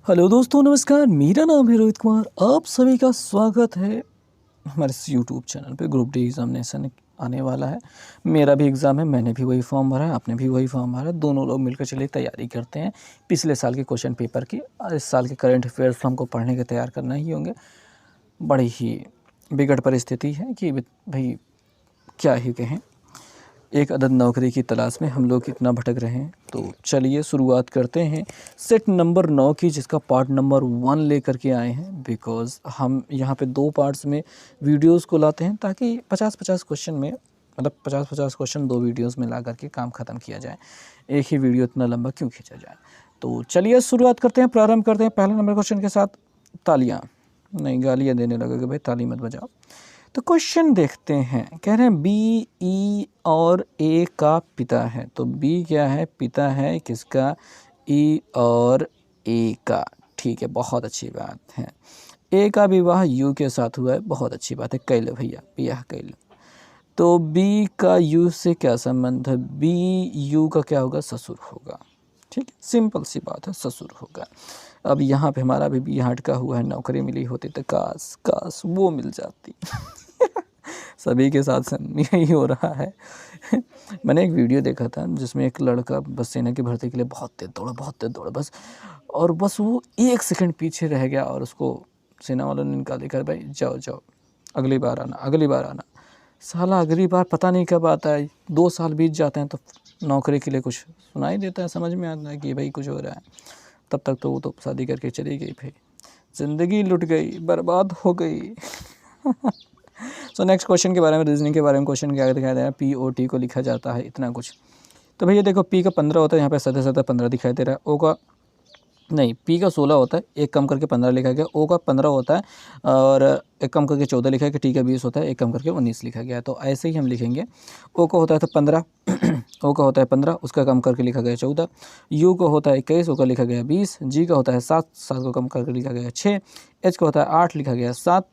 Hello दोस्तों, नमस्कार। मेरा नाम है रोहित कुमार। आप सभी का स्वागत है हमारे इस यूट्यूब चैनल पे। ग्रुप डी एग्जामिनेशन आने वाला है। मेरा भी एग्ज़ाम है, मैंने भी वही फॉर्म भरा है, आपने भी वही फॉर्म भरा है। दोनों लोग मिलकर चलिए तैयारी करते हैं पिछले साल के क्वेश्चन पेपर की। और इस साल के करंट अफेयर्स हमको पढ़ने के तैयार करना ही होंगे। बड़ी ही विकट परिस्थिति है कि भाई क्या ही कहें, एक अदद नौकरी की तलाश में हम लोग कितना भटक रहे हैं। तो चलिए शुरुआत करते हैं सेट नंबर 9 की, जिसका पार्ट नंबर 1 लेकर के आए हैं। बिकॉज़ हम यहाँ पे 2 पार्ट्स में वीडियोस को लाते हैं ताकि 50-50 क्वेश्चन में, मतलब 50-50 क्वेश्चन 2 वीडियोस में ला करके काम ख़त्म किया जाए। एक ही वीडियो इतना लंबा क्यों खींचा जाए। तो चलिए शुरुआत करते हैं, प्रारंभ करते हैं पहले नंबर क्वेश्चन के साथ। तालियाँ नहीं, गालियाँ देने लगोगे भाई, ताली मत बजाओ। तो क्वेश्चन देखते हैं। कह रहे हैं बी, ई और ए का पिता है। तो बी क्या है? पिता है किसका? ई और ए का। ठीक है, बहुत अच्छी बात है। ए का विवाह यू के साथ हुआ है, बहुत अच्छी बात है। कैल भैया, बियाह कैल। तो बी का यू से क्या संबंध है? बी यू का क्या होगा? ससुर होगा। ठीक है, सिंपल सी बात है, ससुर होगा। अब यहाँ पे हमारा भी यहाँ अटका हुआ है, नौकरी मिली होती तो काश काश वो मिल जाती। सभी के साथ यही हो रहा है। मैंने एक वीडियो देखा था जिसमें एक लड़का बस सेना की भर्ती के लिए बहुत तेज दौड़ा बस, और बस वो 1 सेकंड पीछे रह गया और उसको सेना वालों ने निकाल दिया, भाई जाओ जाओ, अगली बार आना, अगली बार आना। साला अगली बार पता नहीं कब आता है। 2 साल बीत जाते हैं तो नौकरी के लिए कुछ सुनाई देता है, समझ में आता है कि भाई कुछ हो रहा है। तब तक तो वो तो शादी करके चली गई, भाई ज़िंदगी लुट गई, बर्बाद हो गई। सो नेक्स्ट क्वेश्चन के बारे में, रीजनिंग के बारे में क्वेश्चन क्या दिखाया जा रहा है? पी ओ टी को लिखा जाता है इतना कुछ। तो भैया देखो, पी का 15 होता है, यहाँ पे सतह 15 दिखाई दे रहा है। ओ का नहीं, पी का 16 होता है, एक कम करके 15 लिखा गया। ओ का 15 होता है और एक कम करके 14 लिखा गया। टी का 20 होता है, एक कम करके 19 लिखा गया। तो ऐसे ही हम लिखेंगे। ओ का होता है तो 15, ओ का होता है 15, उसका कम करके लिखा गया 14। यू का होता है 21, ओ का लिखा गया 20। जी का होता है 7, 7 को कम करके लिखा गया 6। एच का होता है 8, लिखा गया 7।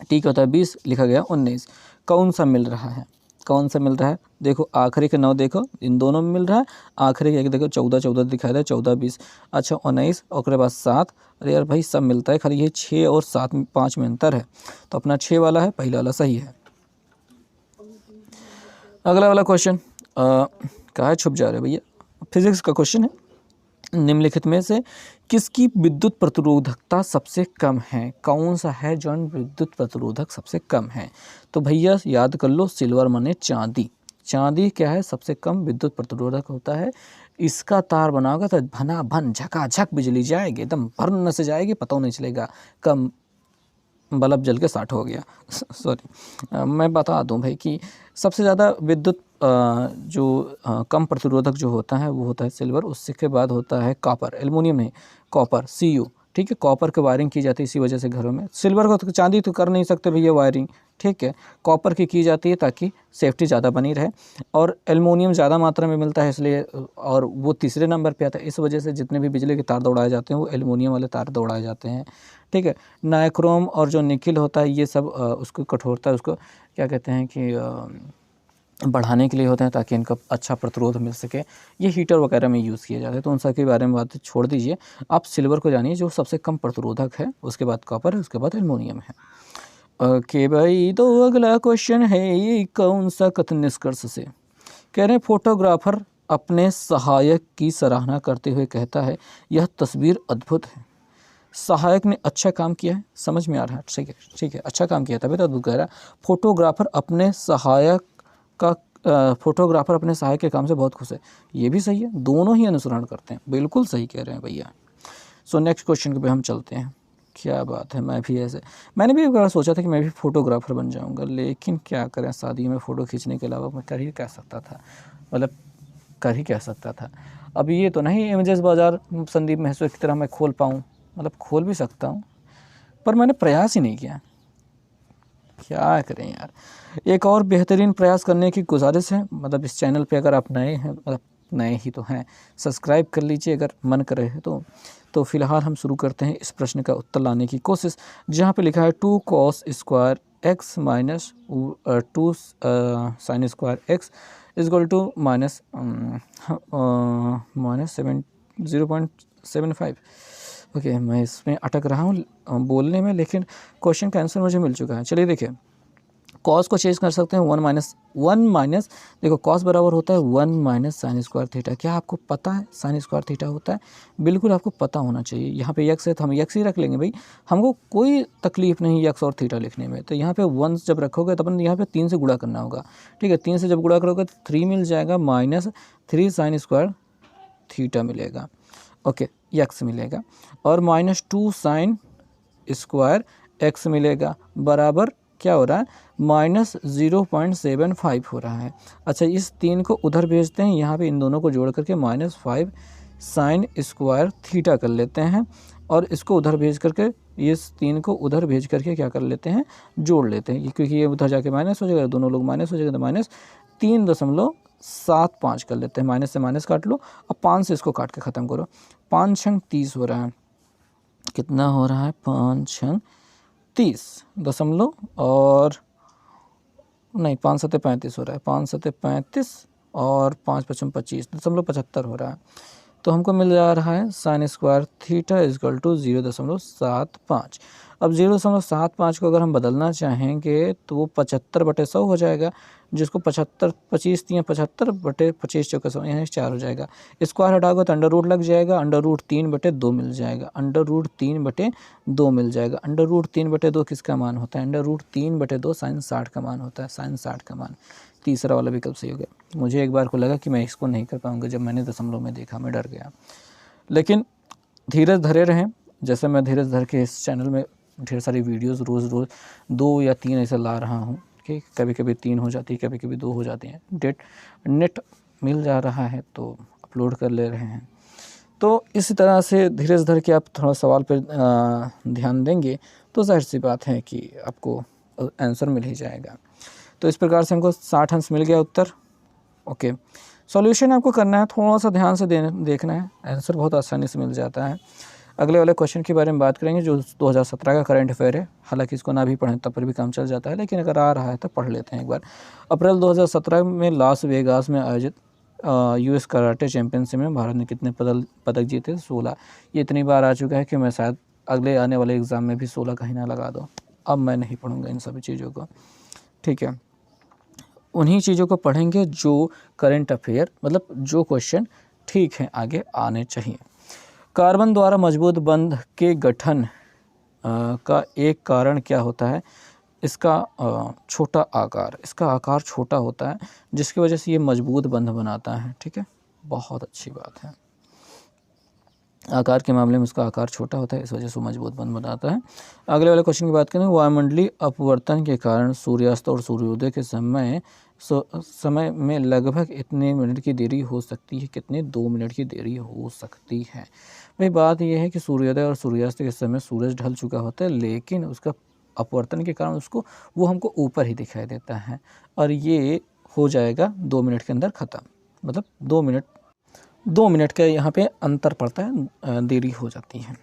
टी का होता है 20, लिखा गया 19। कौन सा मिल रहा है? कौन सा मिल रहा है? देखो आखिरी के 9 देखो, इन दोनों में मिल रहा है। आखिरी के एक देखो 14, 14 दिखाई दे, 14, 20, अच्छा 19 और उसके बाद 7। अरे यार भाई सब मिलता है, खाली ये 6 और 7 में 5 में अंतर है। तो अपना 6 वाला है, पहला वाला सही है। अगला वाला क्वेश्चन कहाँ है, छुप जा रहे भैया। फिजिक्स का क्वेश्चन है। निम्नलिखित में से किसकी विद्युत प्रतिरोधकता सबसे कम है? कौन सा है जो विद्युत प्रतिरोधक सबसे कम है? तो भैया याद कर लो, सिल्वर माने चांदी। चांदी क्या है? सबसे कम विद्युत प्रतिरोधक होता है। इसका तार बनाओगे तो भना भन झकाझक बिजली जाएगी, एकदम भरन से जाएगी, पता नहीं चलेगा कम बल्ब जल के 60 हो गया। सॉरी, मैं बता दूं भाई कि सबसे ज़्यादा विद्युत जो कम प्रतिरोधक जो होता है वो होता है सिल्वर। उससे के बाद होता है कॉपर, एल्युमिनियम नहीं, कॉपर, Cu। ठीक है, कॉपर की वायरिंग की जाती है इसी वजह से घरों में। सिल्वर को तो चांदी तो कर नहीं सकते भैया वायरिंग, ठीक है। कॉपर की जाती है ताकि सेफ्टी ज़्यादा बनी रहे, और एल्युमिनियम ज़्यादा मात्रा में मिलता है इसलिए, और वो तीसरे नंबर पे आता है। इस वजह से जितने भी बिजली के तार दौड़ाए जाते हैं वो एल्युमिनियम वाले तार दौड़ाए जाते हैं, ठीक है। नाइक्रोम और जो निकिल होता है ये सब उसको कठोरता, उसको क्या कहते हैं कि बढ़ाने के लिए होते हैं ताकि इनका अच्छा प्रतिरोध मिल सके। ये हीटर वगैरह में यूज़ किए जाते हैं। तो उन सब के बारे में बात छोड़ दीजिए, आप सिल्वर को जानिए जो सबसे कम प्रतिरोधक है। उसके बाद कॉपर है, उसके बाद एल्युमिनियम है। ओके भाई, तो अगला क्वेश्चन है ये कौन सा कथन निष्कर्ष से? कह रहे हैं फोटोग्राफर अपने सहायक की सराहना करते हुए कहता है यह तस्वीर अद्भुत है। सहायक ने अच्छा काम किया है, समझ में आ रहा है, ठीक है ठीक है, अच्छा काम किया, तभी तो अद्भुत कह रहा है। फोटोग्राफर अपने सहायक का फोटोग्राफर अपने सहायक के काम से बहुत खुश है। ये भी सही है, दोनों ही अनुसरण करते हैं, बिल्कुल सही कह रहे हैं भैया। सो नेक्स्ट क्वेश्चन पे हम चलते हैं। क्या बात है, मैंने भी एक बार सोचा था कि मैं भी फोटोग्राफर बन जाऊंगा, लेकिन क्या करें, शादी में फ़ोटो खींचने के अलावा मैं कर ही क्या सकता था, मतलब कर ही क्या सकता था। अब ये तो नहीं इमेजेस बाज़ार संदीप महसूर की तरह मैं खोल पाऊँ, मतलब खोल भी सकता हूँ पर मैंने प्रयास ही नहीं किया। क्या करें यार। एक और बेहतरीन प्रयास करने की गुजारिश है, मतलब इस चैनल पे अगर आप नए हैं, मतलब नए ही तो हैं, सब्सक्राइब कर लीजिए अगर मन करे है तो फिलहाल हम शुरू करते हैं इस प्रश्न का उत्तर लाने की कोशिश, जहाँ पे लिखा है 2 cos square x minus 2 sine square x is equal to minus 0.75। Okay, मैं इसमें अटक रहा हूँ बोलने में, लेकिन क्वेश्चन का आंसर मुझे मिल चुका है। चलिए देखिए, कॉस को चेंज कर सकते हैं, वन माइनस देखो कॉस बराबर होता है 1 माइनस साइन स्क्वायर थीटा। क्या आपको पता है साइन स्क्वायर थीटा होता है? बिल्कुल आपको पता होना चाहिए। यहाँ पे यक्स है तो हम यक्स ही रख लेंगे भाई, हमको कोई तकलीफ नहीं यक्स और थीटा लिखने में। तो यहाँ पे 1 जब रखोगे तो अपन यहाँ पे 3 से गुणा करना होगा, ठीक है। 3 से जब गुणा करोगे तो 3 मिल जाएगा, माइनस 3 साइन स्क्वायर थीटा मिलेगा, ओके, यक्स मिलेगा, और माइनस 2 साइन स्क्वायर एक्स मिलेगा, बराबर क्या हो रहा है, माइनस 0.75 हो रहा है। अच्छा, इस 3 को उधर भेजते हैं, यहाँ पे इन दोनों को जोड़ करके माइनस 5 साइन स्क्वायर थीटा कर लेते हैं, और इसको उधर भेज करके इस 3 को उधर भेज करके क्या कर लेते हैं, जोड़ लेते हैं, क्योंकि ये उधर जाके माइनस हो जाएगा, दोनों लोग माइनस हो जाएगा, तो माइनस 3.75 कर लेते हैं। माइनस से माइनस काट लो, अब 5 से इसको काट के ख़त्म करो, 5 छंग 30 हो रहा है। कितना हो रहा है, 5 छंग 30 दशमलव, और नहीं 5 सत्ते 35 हो रहा है, 5 सत्ते 35 और 5 पचम 25.75 हो रहा है। तो हमको मिल जा रहा है sine square theta is equal to 0.75। अब 0.75 को अगर हम बदलना चाहेंगे तो वो 75/100 हो जाएगा, जिसको 75 25 3 75/25 चौका 100, यहाँ 4 हो जाएगा। स्क्वायर हटाओगे तो अंडर रूट लग जाएगा, अंडर रूट 3/2 मिल जाएगा, अंडर रूट 3/2 मिल जाएगा। अंडर रूट 3/2 किसका मान होता है, अंडर रूट 3/2 साइन 60 का मान होता है, साइन 60 का मान। तीसरा वाला विकल्प सही हो गया। मुझे एक बार को लगा कि मैं इसको नहीं कर पाऊंगा, जब मैंने दशमलव में देखा मैं डर गया, लेकिन धीरज धरे रहें। जैसे मैं धीरज धर के इस चैनल में ढेर सारी वीडियोस रोज़ 2 या 3 ऐसे ला रहा हूँ कि कभी कभी 3 हो जाती है, कभी कभी 2 हो जाती हैं। नेट मिल जा रहा है तो अपलोड कर ले रहे हैं। तो इसी तरह से धीरज धर के आप थोड़ा सवाल पर ध्यान देंगे तो जाहिर सी बात है कि आपको आंसर मिल ही जाएगा। तो इस प्रकार से हमको 60 अंश मिल गया उत्तर, ओके। सॉल्यूशन आपको करना है, थोड़ा सा ध्यान से देखना है, आंसर बहुत आसानी से मिल जाता है। अगले वाले क्वेश्चन के बारे में बात करेंगे जो 2017 का करंट अफेयर है। हालांकि इसको ना भी पढ़ें तब पर भी काम चल जाता है, लेकिन अगर आ रहा है तो पढ़ लेते हैं एक बार। अप्रैल 2017 में लास वेगास में आयोजित यूएस कराटे चैंपियनशिप में भारत ने कितने पदक जीते? 16। ये इतनी बार आ चुका है कि मैं शायद अगले आने वाले एग्ज़ाम में भी 16 कहीं ना लगा दो। अब मैं नहीं पढ़ूँगा इन सभी चीज़ों को, ठीक है। उन्हीं चीज़ों को पढ़ेंगे जो करंट अफेयर, मतलब जो क्वेश्चन ठीक है आगे आने चाहिए। कार्बन द्वारा मजबूत बंध के गठन का एक कारण क्या होता है? इसका छोटा आकार, इसका आकार छोटा होता है, जिसकी वजह से ये मजबूत बंध बनाता है, ठीक है। बहुत अच्छी बात है, आकार के मामले में उसका आकार छोटा होता है, इस वजह से मजबूत बंध बनाता है। अगले वाले क्वेश्चन की बात करें, वायुमंडलीय अपवर्तन के कारण सूर्यास्त और सूर्योदय के समय में लगभग इतने मिनट की देरी हो सकती है? कितने? 2 मिनट की देरी हो सकती है। भाई बात यह है कि सूर्योदय और सूर्यास्त के समय सूरज ढल चुका होता है, लेकिन उसका अपवर्तन के कारण वो हमको ऊपर ही दिखाई देता है, और ये हो जाएगा 2 मिनट के अंदर ख़त्म, मतलब 2 मिनट का यहाँ पे अंतर पड़ता है, देरी हो जाती है।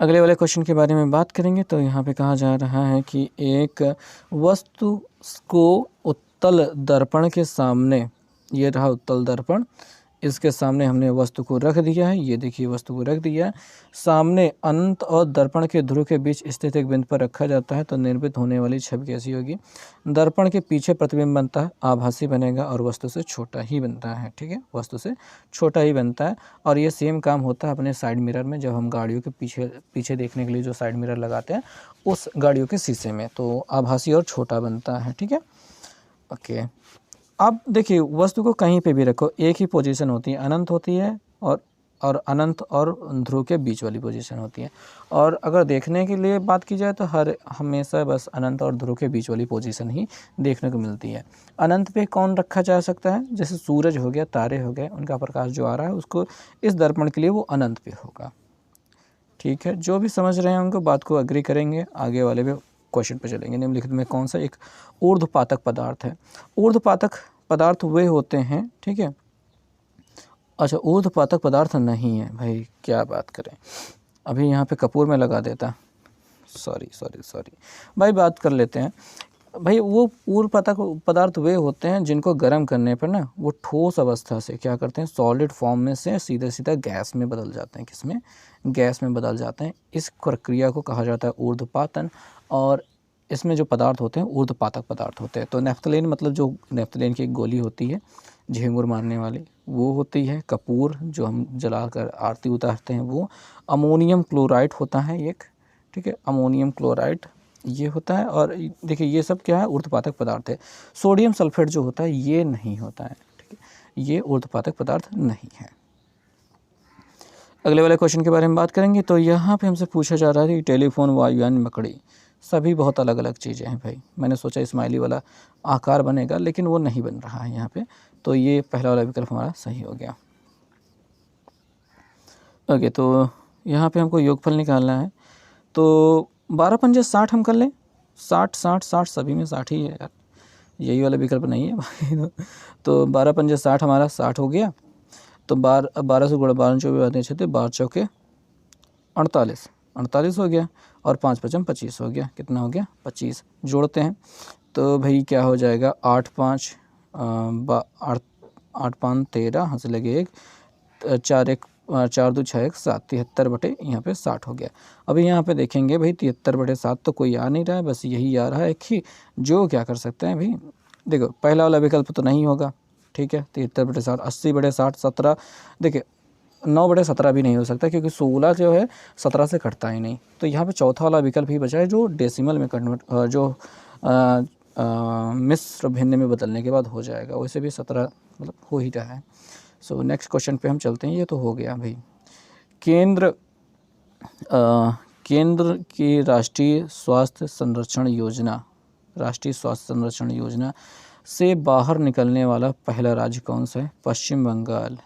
अगले वाले क्वेश्चन के बारे में बात करेंगे तो यहाँ पे कहा जा रहा है कि एक वस्तु को उत्तल दर्पण के सामने, ये रहा उत्तल दर्पण, इसके सामने हमने वस्तु को रख दिया है, ये देखिए वस्तु को रख दिया है, सामने अनंत और दर्पण के ध्रुव के बीच स्थित एक बिंदु पर रखा जाता है, तो निर्मित होने वाली छवि कैसी होगी? दर्पण के पीछे प्रतिबिंब बनता है, आभासी बनेगा और वस्तु से छोटा ही बनता है, ठीक है, वस्तु से छोटा ही बनता है। और ये सेम काम होता है अपने साइड मिरर में, जब हम गाड़ियों के पीछे देखने के लिए जो साइड मिरर लगाते हैं उस गाड़ियों के शीशे में, तो आभासी और छोटा बनता है, ठीक है, ओके। अब देखिए वस्तु को कहीं पे भी रखो, एक ही पोजीशन होती है, अनंत होती है, और अनंत और ध्रुव के बीच वाली पोजीशन होती है। और अगर देखने के लिए बात की जाए तो हमेशा बस अनंत और ध्रुव के बीच वाली पोजीशन ही देखने को मिलती है। अनंत पे कौन रखा जा सकता है? जैसे सूरज हो गया, तारे हो गए, उनका प्रकाश जो आ रहा है उसको इस दर्पण के लिए वो अनंत पे होगा, ठीक है। जो भी समझ रहे हैं उनको बात को अग्री करेंगे। आगे वाले भी क्वेश्चन पे चलेंगे। निम्नलिखित में कौन सा एक ऊर्ध्वपातक पदार्थ है? ऊर्ध्वपातक पदार्थ वे होते हैं, ठीक है। अच्छा, ऊर्ध्वपातक पदार्थ नहीं है भाई, क्या बात करें, अभी यहाँ पे कपूर में लगा देता, सॉरी भाई, बात कर लेते हैं। भाई वो ऊर्ध्व पदार्थ वे होते हैं जिनको गर्म करने पर ना वो ठोस अवस्था से क्या करते हैं, सॉलिड फॉर्म में से सीधे सीधा गैस में बदल जाते हैं। किसमें? गैस में बदल जाते हैं। इस प्रक्रिया को कहा जाता है ऊर्ध्वपातन। और इसमें जो पदार्थ होते हैं ऊर्ध्वपातक पदार्थ होते हैं। तो नेफ्थलीन मतलब जो नेफ्थलीन की एक गोली होती है झिंगुर मारने वाली, वो होती है। कपूर जो हम जलाकर आरती उतारते हैं वो। अमोनियम क्लोराइड होता है एक, ठीक है, अमोनियम क्लोराइड ये होता है। और देखिए ये सब क्या है, ऊर्ध्वपातक पदार्थ है। सोडियम सल्फेट जो होता है ये नहीं होता है, ठीक है, ये ऊर्ध्वपातक पदार्थ नहीं है। अगले वाले क्वेश्चन के बारे में बात करेंगे। तो यहाँ पे हमसे पूछा जा रहा है कि टेलीफोन, वायुयान, मकड़ी, सभी बहुत अलग अलग चीज़ें हैं भाई। मैंने सोचा स्माइली वाला आकार बनेगा लेकिन वो नहीं बन रहा है यहाँ पे। तो ये पहला वाला विकल्प हमारा सही हो गया। ओके, तो यहाँ पे हमको योगफल निकालना है। तो 12 पंजे 60 हम कर लें। 60 60 60 सभी में 60 ही है यार, यही वाला विकल्प नहीं है भाई। तो 12 पंजे 60 हमारा 60 हो गया। तो 12 से गुणा 12 चौबीस बातें छः, 12 चौके 48 48 हो गया। और 5 पचम 25 हो गया। कितना हो गया? 25। जोड़ते हैं तो भाई क्या हो जाएगा, 8 5 8 5 13, यहाँ से लगे 1, 4 1 4 2 6 1 7, 73 बटे यहाँ पे 60 हो गया। अभी यहाँ पे देखेंगे भाई 73 बटे 7 तो कोई आ नहीं रहा है, बस यही आ रहा है एक ही। जो क्या कर सकते हैं भाई, देखो पहला वाला विकल्प तो नहीं होगा, ठीक है। 73 बटे 60, 80 बटे 60 17, देखिए 9 बटे 17 भी नहीं हो सकता क्योंकि 16 जो है 17 से कटता ही नहीं। तो यहाँ पे चौथा वाला विकल्प ही बचा है जो डेसिमल में कन्वर्ट, जो मिश्र भिन्न में बदलने के बाद हो जाएगा। वैसे भी 17 मतलब हो ही रहा है। सो नेक्स्ट क्वेश्चन पे हम चलते हैं। ये तो हो गया भाई। केंद्र की राष्ट्रीय स्वास्थ्य संरक्षण योजना, राष्ट्रीय स्वास्थ्य संरक्षण योजना से बाहर निकलने वाला पहला राज्य कौन सा है? पश्चिम बंगाल।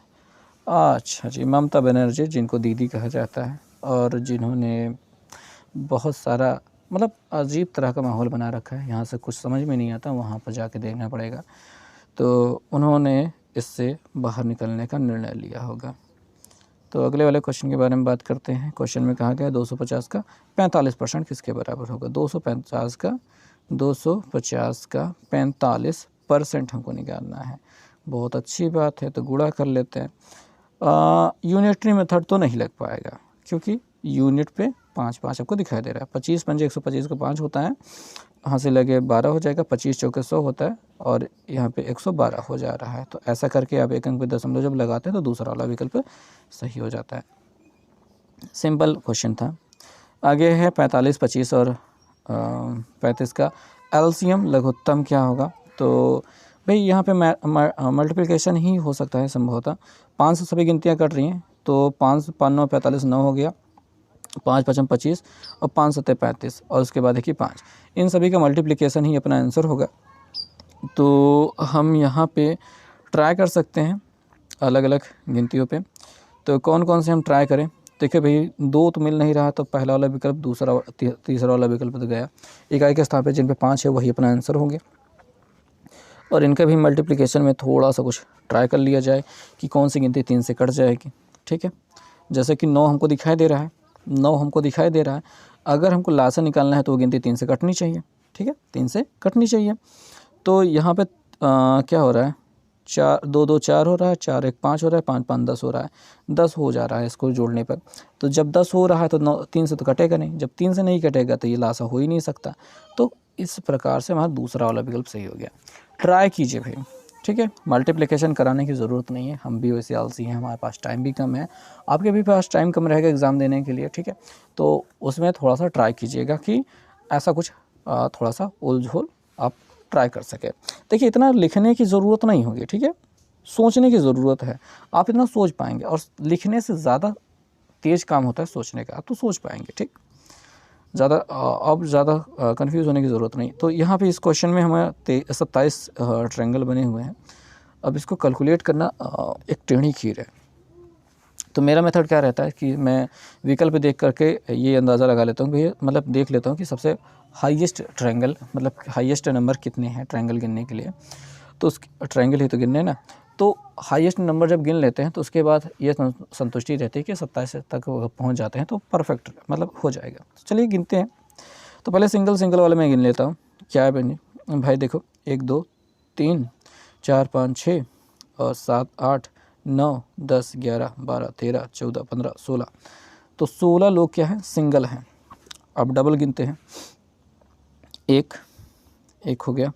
अच्छा जी, ममता बनर्जी जिनको दीदी कहा जाता है और जिन्होंने बहुत सारा मतलब अजीब तरह का माहौल बना रखा है, यहाँ से कुछ समझ में नहीं आता, वहाँ पर जाके देखना पड़ेगा। तो उन्होंने इससे बाहर निकलने का निर्णय लिया होगा। तो अगले वाले क्वेश्चन के बारे में बात करते हैं। क्वेश्चन में कहा गया 250 का 45% किसके बराबर होगा? 250 का 45% हमको निकालना है। बहुत अच्छी बात है, तो गुणा कर लेते हैं। यूनिटरी मेथड तो नहीं लग पाएगा क्योंकि यूनिट पे 5 5 आपको दिखाई दे रहा है। 25 पंजे 125 का 5 होता है, यहाँ से लगे 12 हो जाएगा। 25 चौके 100 होता है और यहाँ पे 112 हो जा रहा है। तो ऐसा करके आप एक अंक पे दशमलव जब लगाते हैं तो दूसरा वाला विकल्प सही हो जाता है। सिंपल क्वेश्चन था। आगे है 45 25 और 35 का एलसीएम लघुत्तम क्या होगा? तो भाई यहाँ पे मल्टीप्लिकेशन ही हो सकता है संभवतः। 5 से सभी गिनतियाँ कट रही हैं तो 5 5 9 45 9 हो गया। 5 5 25 और 5 7 35 और उसके बाद देखिए 5, इन सभी का मल्टीप्लिकेशन ही अपना आंसर होगा। तो हम यहाँ पे ट्राई कर सकते हैं अलग अलग गिनतियों पे। तो कौन कौन से हम ट्राई करें? देखिए भाई 2 तो मिल नहीं रहा, तो पहला वाला विकल्प, दूसरा तीसरा वाला विकल्प तो गया। इकाई के स्थान पे जिन पे 5 है वही अपना आंसर होंगे। और इनका भी मल्टीप्लिकेशन में थोड़ा सा कुछ ट्राई कर लिया जाए कि कौन सी गिनती 3 से कट जाएगी, ठीक है। जैसे कि 9 हमको दिखाई दे रहा है, 9 हमको दिखाई दे रहा है। अगर हमको लासा निकालना है तो वो गिनती 3 से कटनी चाहिए, ठीक है, 3 से कटनी चाहिए। तो यहाँ पे क्या हो रहा है, 4 2 2 4 हो रहा है, 4 1 5 हो रहा है, 5 5 10 हो रहा है, 10 हो जा रहा है इसको जोड़ने पर। तो जब 10 हो रहा है तो 3 से तो कटेगा नहीं, जब 3 से नहीं कटेगा तो ये लासा हो ही नहीं सकता। तो इस प्रकार से हमारा दूसरा वाला विकल्प सही हो गया। ट्राई कीजिए भाई, ठीक है। मल्टीप्लिकेशन कराने की ज़रूरत नहीं है, हम भी वैसे आलसी हैं, हमारे पास टाइम भी कम है, आपके भी पास टाइम कम रहेगा एग्ज़ाम देने के लिए, ठीक है। तो उसमें थोड़ा सा ट्राई कीजिएगा कि ऐसा कुछ थोड़ा सा उलझोल आप ट्राई कर सके। देखिए इतना लिखने की ज़रूरत नहीं होगी, ठीक है, सोचने की ज़रूरत है। आप इतना सोच पाएंगे, और लिखने से ज़्यादा तेज़ काम होता है सोचने का, आप तो सोच पाएंगे, ठीक। अब ज़्यादा कंफ्यूज होने की ज़रूरत नहीं। तो यहाँ पे इस क्वेश्चन में हमें 27 ट्रायंगल बने हुए हैं। अब इसको कैलकुलेट करना एक टेढ़ी खीर है। तो मेरा मेथड क्या रहता है कि मैं विकल्प देख करके ये अंदाज़ा लगा लेता हूँ कि मतलब देख लेता हूँ कि सबसे हाईएस्ट ट्रायंगल, मतलब हाईएस्ट नंबर कितने हैं ट्रायंगल गिनने के लिए। तो उस ट्रायंगल ही तो गिनने ना, तो हाईएस्ट नंबर जब गिन लेते हैं तो उसके बाद ये संतुष्टि रहती है कि 27 तक पहुंच जाते हैं तो परफेक्ट मतलब हो जाएगा। तो चलिए गिनते हैं। तो पहले सिंगल वाले में गिन लेता हूँ। क्या है बनी, भाई देखो 1 2 3 4 5 6 और 7 8 9 10 11 12 13 14 15 16, तो 16 लोग क्या हैं, सिंगल हैं। अब डबल गिनते हैं, एक हो गया,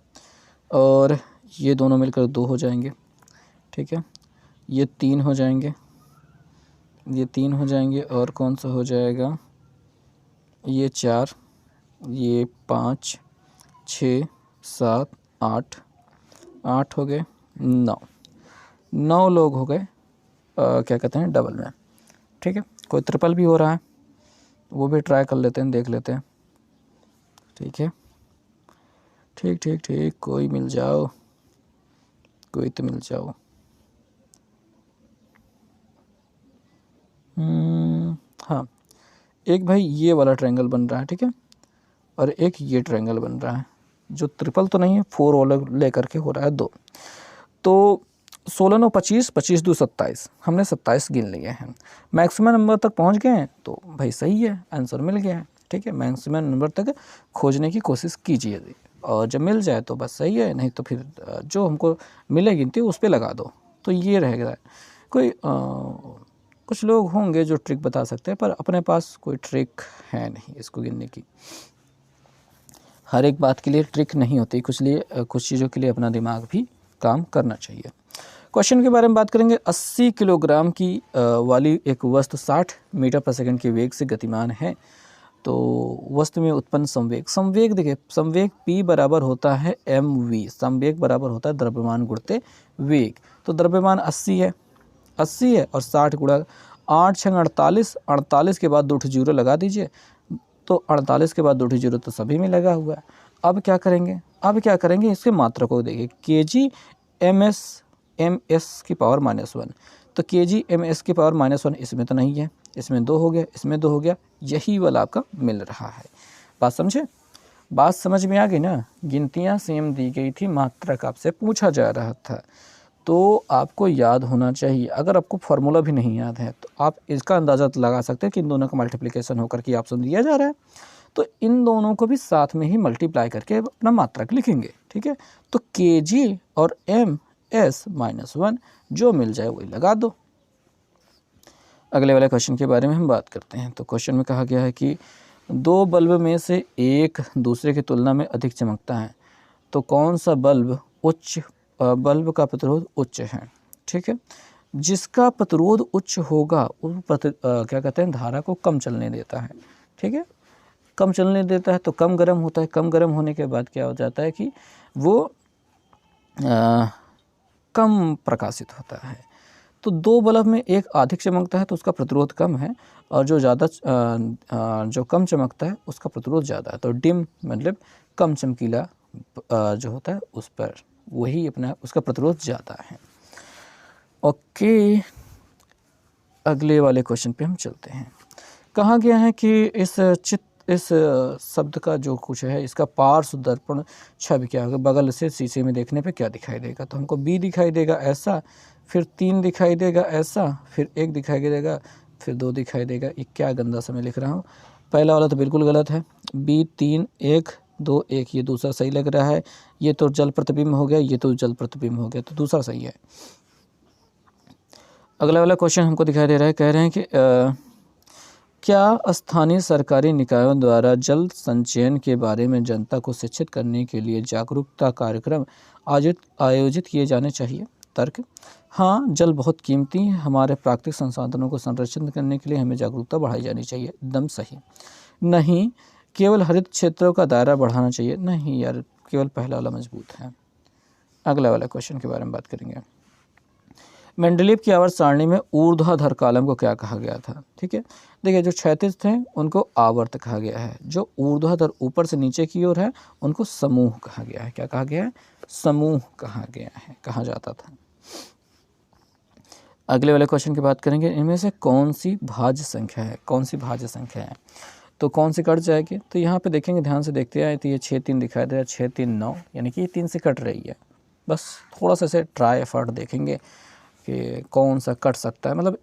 और ये दोनों मिलकर 2 हो जाएंगे, ठीक है, ये 3 हो जाएंगे, ये 3 हो जाएंगे, और कौन सा हो जाएगा, ये 4, ये 5 6 7 8 8 हो गए, 9 लोग हो गए क्या कहते हैं, डबल में। ठीक है, कोई ट्रिपल भी हो रहा है, वो भी ट्राई कर लेते हैं, देख लेते हैं। ठीक है, ठीक ठीक ठीक, कोई मिल जाओ, कोई तो मिल जाओ। हाँ, एक भाई ये वाला ट्रायंगल बन रहा है, ठीक है, और एक ये ट्रायंगल बन रहा है, जो ट्रिपल तो नहीं है, 4 वाला लेकर के हो रहा है 2। तो 16 9 25, 25 2 27, हमने 27 गिन लिए हैं। मैक्सिमम नंबर तक पहुंच गए हैं तो भाई सही है, आंसर मिल गया है। ठीक है, मैक्सिमम नंबर तक खोजने की कोशिश कीजिए, और जब मिल जाए तो बस सही है, नहीं तो फिर जो हमको मिले गिनती उस पर लगा दो, तो ये रहेगा। कोई कुछ लोग होंगे जो ट्रिक बता सकते हैं, पर अपने पास कोई ट्रिक है नहीं इसको गिनने की। हर एक बात के लिए ट्रिक नहीं होती, कुछ चीज़ों के लिए अपना दिमाग भी काम करना चाहिए। क्वेश्चन के बारे में बात करेंगे। 80 किलोग्राम की वाली एक वस्तु 60 मीटर प्रति सेकंड के वेग से गतिमान है, तो वस्तु में उत्पन्न संवेग देखिए, संवेग P बराबर होता है mv, संवेग बराबर होता है द्रव्यमान गुणित वेग। तो द्रव्यमान 80 है और 60 गुणा 8 6 48, 48 के बाद 2 जीरो लगा दीजिए, तो 48 के बाद 2 जीरो तो सभी में लगा हुआ है। अब क्या करेंगे, इसके मात्रा को देखिए, kg ms की पावर -1, तो kg ms की पावर -1 इसमें तो नहीं है, इसमें 2 हो गया, इसमें 2 हो गया, यही वाला आपका मिल रहा है। बात समझे, बात समझ में आ गई ना। गिनतियाँ सेम दी गई थी, मात्रक आपसे पूछा जा रहा था, तो आपको याद होना चाहिए। अगर आपको फार्मूला भी नहीं याद है तो आप इसका अंदाज़ा लगा सकते हैं कि इन दोनों का मल्टीप्लिकेशन होकर के ऑप्शन दिया जा रहा है, तो इन दोनों को भी साथ में ही मल्टीप्लाई करके अपना मात्रक लिखेंगे। ठीक है, तो kg और ms -1 जो मिल जाए वही लगा दो। अगले वाले क्वेश्चन के बारे में हम बात करते हैं। तो क्वेश्चन में कहा गया है कि 2 बल्ब में से एक दूसरे की तुलना में अधिक चमकता है, तो कौन सा बल्ब का प्रतिरोध उच्च है। ठीक है, जिसका प्रतिरोध उच्च होगा वो क्या कहते हैं, धारा को कम चलने देता है। ठीक है, कम चलने देता है तो कम गर्म होता है, कम गर्म होने के बाद क्या हो जाता है कि वो कम प्रकाशित होता है। तो 2 बल्ब में एक अधिक चमकता है तो उसका प्रतिरोध कम है, और जो कम चमकता है उसका प्रतिरोध ज़्यादा है। तो डिम मतलब कम चमकीला जो होता है उस पर वही उसका प्रतिरोध ज़्यादा है। ओके, अगले वाले क्वेश्चन पे हम चलते हैं। कहा गया है कि इस शब्द का जो कुछ है, इसका पार्श्व दर्पण छवि क्या होगा, बगल से शीशे में देखने पे क्या दिखाई देगा। तो हमको B दिखाई देगा ऐसा, फिर 3 दिखाई देगा ऐसा, फिर 1 दिखाई देगा, फिर 2 दिखाई देगा। ये क्या गंदा सा मैं लिख रहा हूँ, पहला वाला तो बिल्कुल गलत है, B 3 1 2 1, ये दूसरा सही लग रहा है। ये तो जल प्रतिबिंब हो गया, ये तो जल प्रतिबिंब हो गया, तो दूसरा सही है। अगला वाला क्वेश्चन हमको दिखाई दे रहा है, कह रहे हैं कि क्या स्थानीय सरकारी निकायों द्वारा जल संचयन के बारे में जनता को शिक्षित करने के लिए जागरूकता कार्यक्रम आयोजित किए जाने चाहिए। तर्क, हाँ, जल बहुत कीमती है, हमारे प्राकृतिक संसाधनों को संरक्षित करने के लिए हमें जागरूकता बढ़ाई जानी चाहिए। एकदम सही। नहीं, केवल हरित क्षेत्रों का दायरा बढ़ाना चाहिए। नहीं यार, केवल पहला वाला मजबूत है। अगला वाला क्वेश्चन के बारे में बात करेंगे। मेंडलीव की आवर्त सारणी में ऊर्ध्वाधर कॉलम को क्या कहा गया था। ठीक है, देखिए जो क्षैतिज थे उनको आवर्त कहा गया है, जो ऊर्ध्वाधर ऊपर से नीचे की ओर है उनको समूह कहा गया है। क्या कहा गया है, समूह कहा गया है, कहा जाता था। अगले वाले क्वेश्चन की बात करेंगे, इनमें से कौन सी भाज्य संख्या है, तो कौन सी कट जाएगी। तो यहाँ पे देखेंगे, ध्यान से देखते हैं, तो ये 6 3 दिखाई दे रहा है, 6 3 9, यानी कि ये 3 से कट रही है। बस थोड़ा सा इसे ट्राई एफर्ट देखेंगे कि कौन सा कट सकता है। मतलब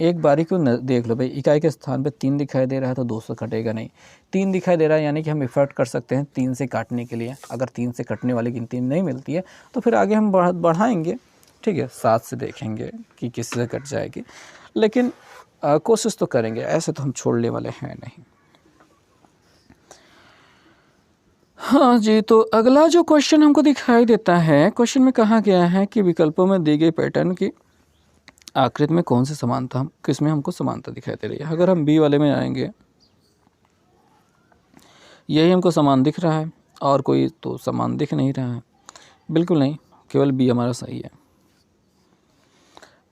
एक बारी को देख लो भाई, इकाई के स्थान पे 3 दिखाई दे रहा है तो 2 से कटेगा नहीं। 3 दिखाई दे रहा है यानी कि हम एफर्ट कर सकते हैं 3 से काटने के लिए। अगर 3 से कटने वाली गिनती नहीं मिलती है तो फिर आगे हम बढ़ाएंगे, ठीक है, 7 से देखेंगे कि किससे कट जाएगी, लेकिन कोशिश तो करेंगे, ऐसे तो हम छोड़ने वाले हैं नहीं। हाँ जी, तो अगला जो क्वेश्चन हमको दिखाई देता है, क्वेश्चन में कहा गया है कि विकल्पों में दी गई पैटर्न की आकृति में कौन सी समानता, किसमें हमको समानता दिखाई दे रही है। अगर हम बी वाले में आएंगे, यही हमको समान दिख रहा है और कोई तो समान दिख नहीं रहा है, बिल्कुल नहीं, केवल बी हमारा सही है।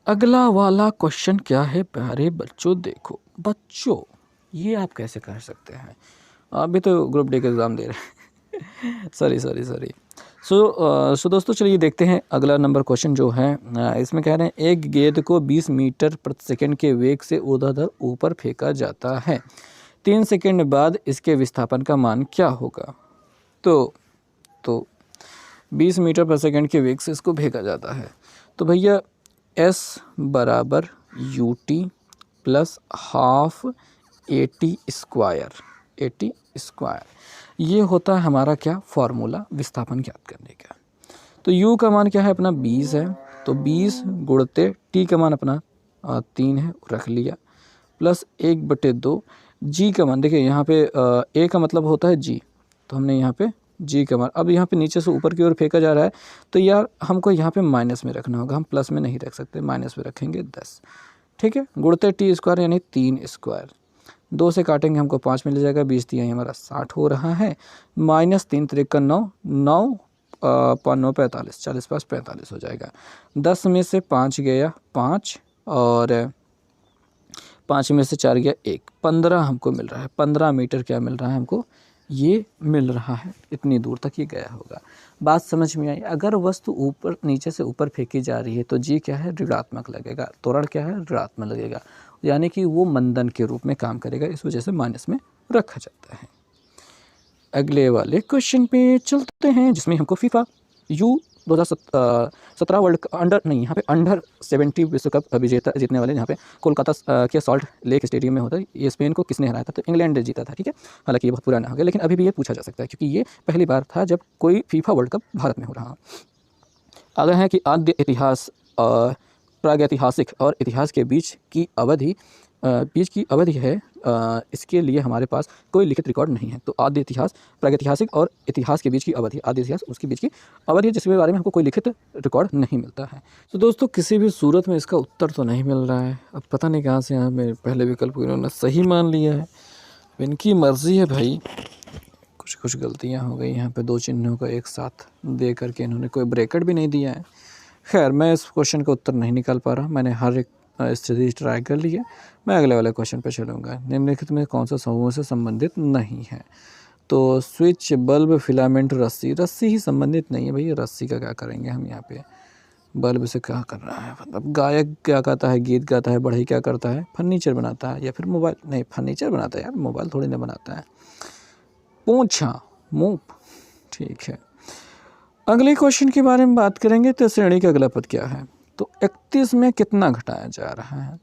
अगला वाला क्वेश्चन क्या है प्यारे बच्चों, देखो बच्चों, ये आप कैसे कर सकते हैं, आप भी तो ग्रुप डी का एग्ज़ाम दे रहे हैं सॉरी। सो दोस्तों चलिए देखते हैं अगला नंबर क्वेश्चन जो है। इसमें कह रहे हैं एक गेंद को 20 मीटर प्रति सेकंड के वेग से ऊर्ध्वाधर ऊपर फेंका जाता है, 3 सेकंड बाद इसके विस्थापन का मान क्या होगा। तो 20 मीटर प्रति सेकंड के वेग से इसको फेंका जाता है, तो भैया S बराबर UT plus half AT square, ये होता है हमारा क्या फॉर्मूला विस्थापन ज्ञात करने का। तो U का मान क्या है अपना 20 है, तो 20 गुणते T का मान अपना 3 है, रख लिया, प्लस 1/2 G का मान, देखिए यहाँ पे A का मतलब होता है G, तो हमने यहाँ पे G का मान, अब यहाँ पे नीचे से ऊपर की ओर फेंका जा रहा है तो यार हमको यहाँ पे माइनस में रखना होगा, हम प्लस में नहीं रख सकते, माइनस में रखेंगे 10, ठीक है, गुणते T स्क्वायर यानी 3 स्क्वायर, 2 से काटेंगे हमको 5 मिल जाएगा, 20 3 हमारा 60 हो रहा है, माइनस 3 3 का 9, 9 5 9 45, 40 पास 45 हो जाएगा। 10 में से 5 गया 5 और 5 में से 4 गया 1, 15 हमको मिल रहा है, 15 मीटर क्या मिल रहा है हमको, ये मिल रहा है, इतनी दूर तक ये गया होगा। बात समझ में आई। अगर वस्तु ऊपर नीचे से ऊपर फेंकी जा रही है तो जी क्या है, ऋणात्मक लगेगा, त्वरण क्या है, ऋणात्मक लगेगा, यानी कि वो मंदन के रूप में काम करेगा, इस वजह से माइनस में रखा जाता है। अगले वाले क्वेश्चन पे चलते हैं जिसमें हमको फीफा U2017 वर्ल्ड अंडर नहीं, यहाँ पे अंडर 70 विश्व कप विजेता जीतने वाले, यहाँ पे कोलकाता के सॉल्ट लेक स्टेडियम में होता है, ये स्पेन को किसने हराया था, तो इंग्लैंड ने जीता था, ठीक है। हालांकि ये बहुत पुराना हो गया, लेकिन अभी भी ये पूछा जा सकता है क्योंकि ये पहली बार था जब कोई फीफा वर्ल्ड कप भारत में हो रहा। आगे है कि आद्य इतिहास, प्रागैतिहासिक और इतिहास के बीच की अवधि है, इसके लिए हमारे पास कोई लिखित रिकॉर्ड नहीं है। तो आद्य इतिहास, प्रागैतिहासिक और इतिहास के बीच की अवधि, आद्य इतिहास उसके बीच की अवधि है जिसके बारे में हमको कोई लिखित रिकॉर्ड नहीं मिलता है। तो दोस्तों किसी भी सूरत में इसका उत्तर तो नहीं मिल रहा है, अब पता नहीं कहाँ से यहाँ में पहले विकल्प को इन्होंने सही मान लिया है, इनकी मर्जी है भाई। कुछ गलतियाँ हो गई यहाँ पे, 2 चिन्हों का एक साथ दे करके इन्होंने कोई ब्रैकेट भी नहीं दिया है। खैर मैं इस क्वेश्चन का उत्तर नहीं निकाल पा रहा, मैंने हर एक स्थिति ट्राई कर ली है। मैं अगले वाले क्वेश्चन पे चलूँगा। निम्नलिखित में कौन सा समूह से संबंधित नहीं है, तो स्विच, बल्ब, फिलामेंट, रस्सी ही संबंधित नहीं है भैया। रस्सी का क्या करेंगे हम यहाँ पे, बल्ब से क्या कर रहा है, मतलब गायक क्या गाता है, गीत गाता है, बढ़ई क्या करता है, फर्नीचर बनाता है, या फिर मोबाइल, नहीं फर्नीचर बनाता है यार, मोबाइल थोड़ी ना बनाता है। पूंछा, मुँह, ठीक है। अगले क्वेश्चन के बारे में बात करेंगे तो श्रेणी का अगला पद क्या है, तो 31 में कितना घटाया जा रहा है,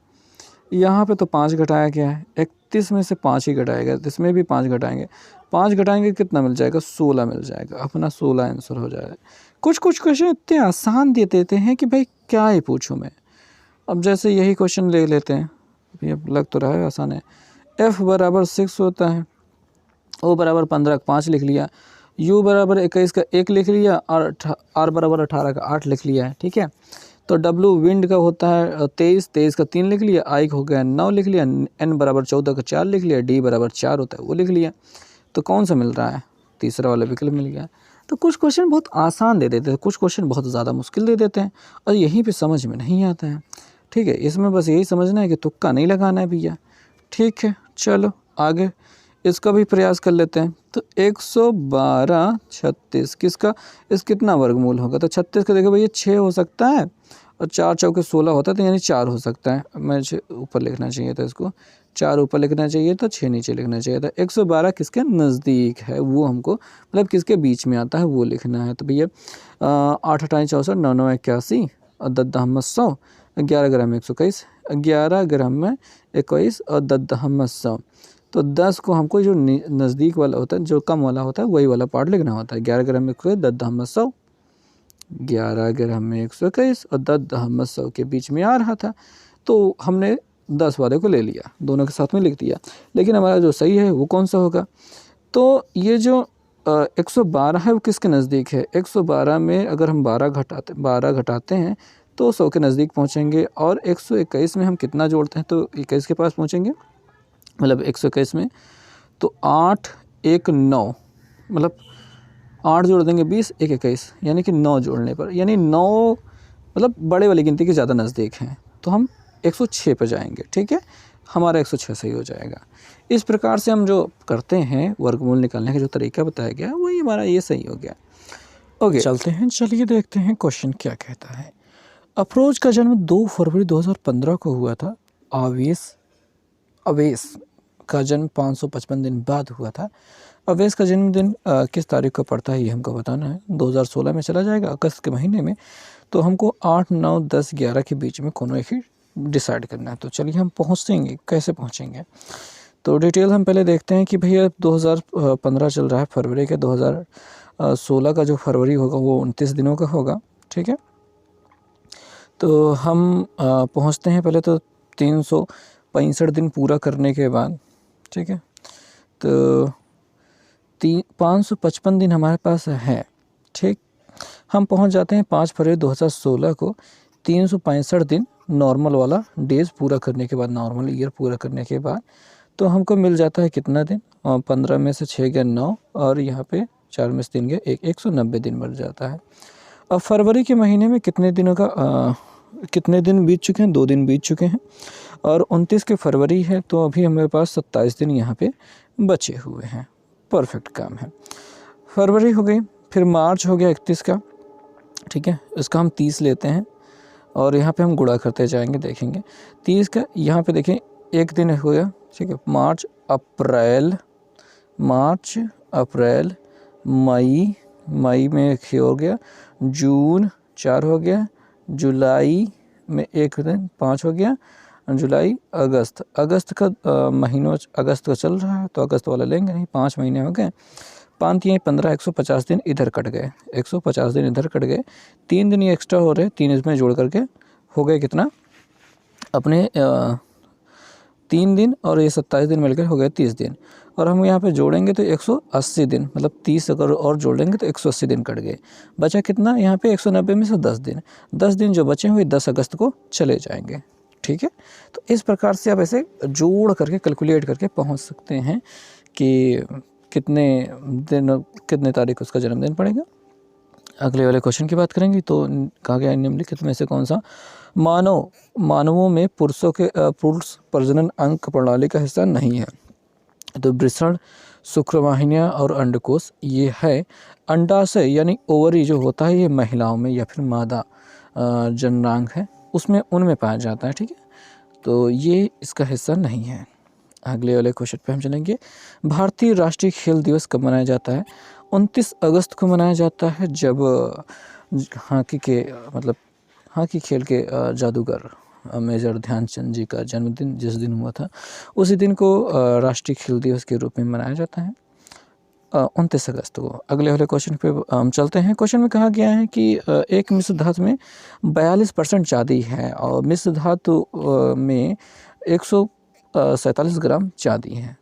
यहाँ पे तो 5 घटाया गया है, 31 में से 5 ही घटाएगा, इसमें भी 5 घटाएंगे, 5 घटाएंगे कितना मिल जाएगा, 16 मिल जाएगा, अपना 16 आंसर हो जाएगा। कुछ क्वेश्चन इतने आसान दे देते हैं कि भाई क्या ही पूछूं मैं। अब जैसे यही क्वेश्चन ले लेते हैं, ये लग तो रहा है आसान है। F बराबर 6 होता है, O बराबर 15 का 5 लिख लिया, U बराबर 21 का 1 लिख लिया, और R बराबर 18 का 8 लिख लिया है, ठीक है। तो W विंड का होता है 23 का 3 लिख लिया, I हो गया 9 लिख लिया, N बराबर 14 का 4 लिख लिया, D बराबर 4 होता है वो लिख लिया। तो कौन सा मिल रहा है, तीसरा वाला विकल्प मिल गया। तो कुछ क्वेश्चन बहुत आसान दे देते हैं, कुछ क्वेश्चन बहुत ज़्यादा मुश्किल दे देते हैं, और यहीं पे समझ में नहीं आता है, ठीक है। इसमें बस यही समझना है कि तुक्का नहीं लगाना है भैया, ठीक है। चलो आगे इसका भी प्रयास कर लेते हैं। तो 112 36 किसका, इस कितना वर्गमूल होगा, तो 36 का देखो भैया 6 हो सकता है, और 4 चौके 16 होता है, तो यानी 4 हो सकता है। मैं ऊपर लिखना चाहिए था, इसको 4 ऊपर लिखना चाहिए था, 6 नीचे लिखना चाहिए था। 112 किसके नज़दीक है, वो हमको मतलब किसके बीच में आता है वो लिखना है। तो भैया 8 8 64 9 9 81 और 10 10 100 11 ग्राम में 121, 11 ग्राम में 21 और 10 में 100। तो 10 को हमको जो नज़दीक वाला होता है, जो कम वाला होता है, वही वाला पार्ट लिखना होता है। 11 ग्राम में 121, 10 में 100, 11 ग्राम में 121 और 10 में 100 के बीच में आ रहा था, तो हमने 10 वाले को ले लिया, दोनों के साथ में लिख दिया। लेकिन हमारा जो सही है वो कौन सा होगा? तो ये जो 112 है वो किसके नज़दीक है? 112 में अगर हम 12 घटाते हैं तो 100 के नज़दीक पहुँचेंगे। और 121 में हम कितना जोड़ते हैं तो 21 के पास पहुँचेंगे। मतलब 121 में तो 8 1 9, मतलब 8 जोड़ देंगे 20, 1 21, यानी कि 9 जोड़ने पर, यानी 9 मतलब बड़े वाली गिनती के ज़्यादा नज़दीक हैं, तो हम 106 पर जाएंगे। ठीक है, हमारा 106 सही हो जाएगा। इस प्रकार से हम जो करते हैं वर्गमूल निकालने का जो तरीका बताया गया वही हमारा ये सही हो गया। ओके, चलते हैं, चलिए देखते हैं क्वेश्चन क्या कहता है। अफरोज का जन्म 2 फरवरी 2015 को हुआ था। अवेश का जन्म 555 दिन बाद हुआ था। अवेश का जन्मदिन किस तारीख को पड़ता है ये हमको बताना है। 2016 में चला जाएगा, अगस्त के महीने में। तो हमको 8 9 10 11 के बीच में कोनो एक ही डिसाइड करना है। तो चलिए हम पहुँचेंगे, कैसे पहुँचेंगे तो डिटेल हम पहले देखते हैं कि भैया 2015 चल रहा है फरवरी के, 2016 का जो फरवरी होगा वो 29 दिनों का होगा। ठीक है, तो हम पहुँचते हैं पहले तो 365 दिन पूरा करने के बाद। ठीक है, तो 555 दिन हमारे पास है। ठीक, हम पहुंच जाते हैं 5 फरवरी 2016 को। 365 दिन नॉर्मल वाला डेज पूरा करने के बाद, नॉर्मल ईयर पूरा करने के बाद तो हमको मिल जाता है कितना दिन, 15 में से 6 गए 9 और यहाँ पे 4 में से 3 गए 190 दिन बन जाता है। अब फरवरी के महीने में कितने दिनों का कितने दिन बीत चुके हैं? 2 दिन बीत चुके हैं और 29 के फरवरी है, तो अभी हमारे पास 27 दिन यहाँ पे बचे हुए हैं। परफेक्ट काम है। फरवरी हो गई, फिर मार्च हो गया 31 का। ठीक है, इसका हम 30 लेते हैं और यहाँ पे हम गुणा करते जाएंगे, देखेंगे 30 का। यहाँ पे देखें एक दिन हो गया। ठीक है, मार्च अप्रैल मई में 1 हो गया, जून 4 हो गया, जुलाई में 1 दिन 5 हो गया, जुलाई अगस्त का महीनों अगस्त का चल रहा है तो अगस्त वाला लेंगे नहीं, 5 महीने हो गए, 5 15 150 दिन इधर कट गए, 150 दिन इधर कट गए। 3 दिन ये एक्स्ट्रा हो रहे, 3 इसमें जोड़ करके हो गए कितना अपने 3 दिन और ये 27 दिन मिलकर हो गए 30 दिन। और हम यहाँ पे जोड़ेंगे तो 180 दिन, मतलब 30 अगर और जोड़ेंगे तो 180 दिन कट गए। बचा कितना यहाँ पे 190 में से 10 दिन। 10 दिन जो बचे हुए 10 अगस्त को चले जाएंगे। ठीक है, तो इस प्रकार से आप ऐसे जोड़ करके कैलकुलेट करके पहुँच सकते हैं कि कितने तारीख उसका जन्मदिन पड़ेगा। अगले वाले क्वेश्चन की बात करेंगे तो कहा गया निम्नलिखित में से कौन सा मानवों में पुरुष प्रजनन अंक प्रणाली का हिस्सा नहीं है। तो वृषण, शुक्रवाहिनियाँ और अंडकोश ये है। अंडाशय यानी ओवरी जो होता है ये महिलाओं में या फिर मादा जननांग है, उसमें उनमें पाया जाता है। ठीक है, तो ये इसका हिस्सा नहीं है। अगले वाले क्वेश्चन पे हम चलेंगे। भारतीय राष्ट्रीय खेल दिवस कब मनाया जाता है? 29 अगस्त को मनाया जाता है, जब हॉकी खेल के जादूगर मेजर ध्यानचंद जी का जन्मदिन जिस दिन हुआ था उसी दिन को राष्ट्रीय खेल दिवस के रूप में मनाया जाता है, 29 अगस्त को। अगले वाले क्वेश्चन पे हम चलते हैं। क्वेश्चन में कहा गया है कि एक मिश्र धातु में 42% चांदी है और मिश्र धातु में 147 ग्राम चांदी है।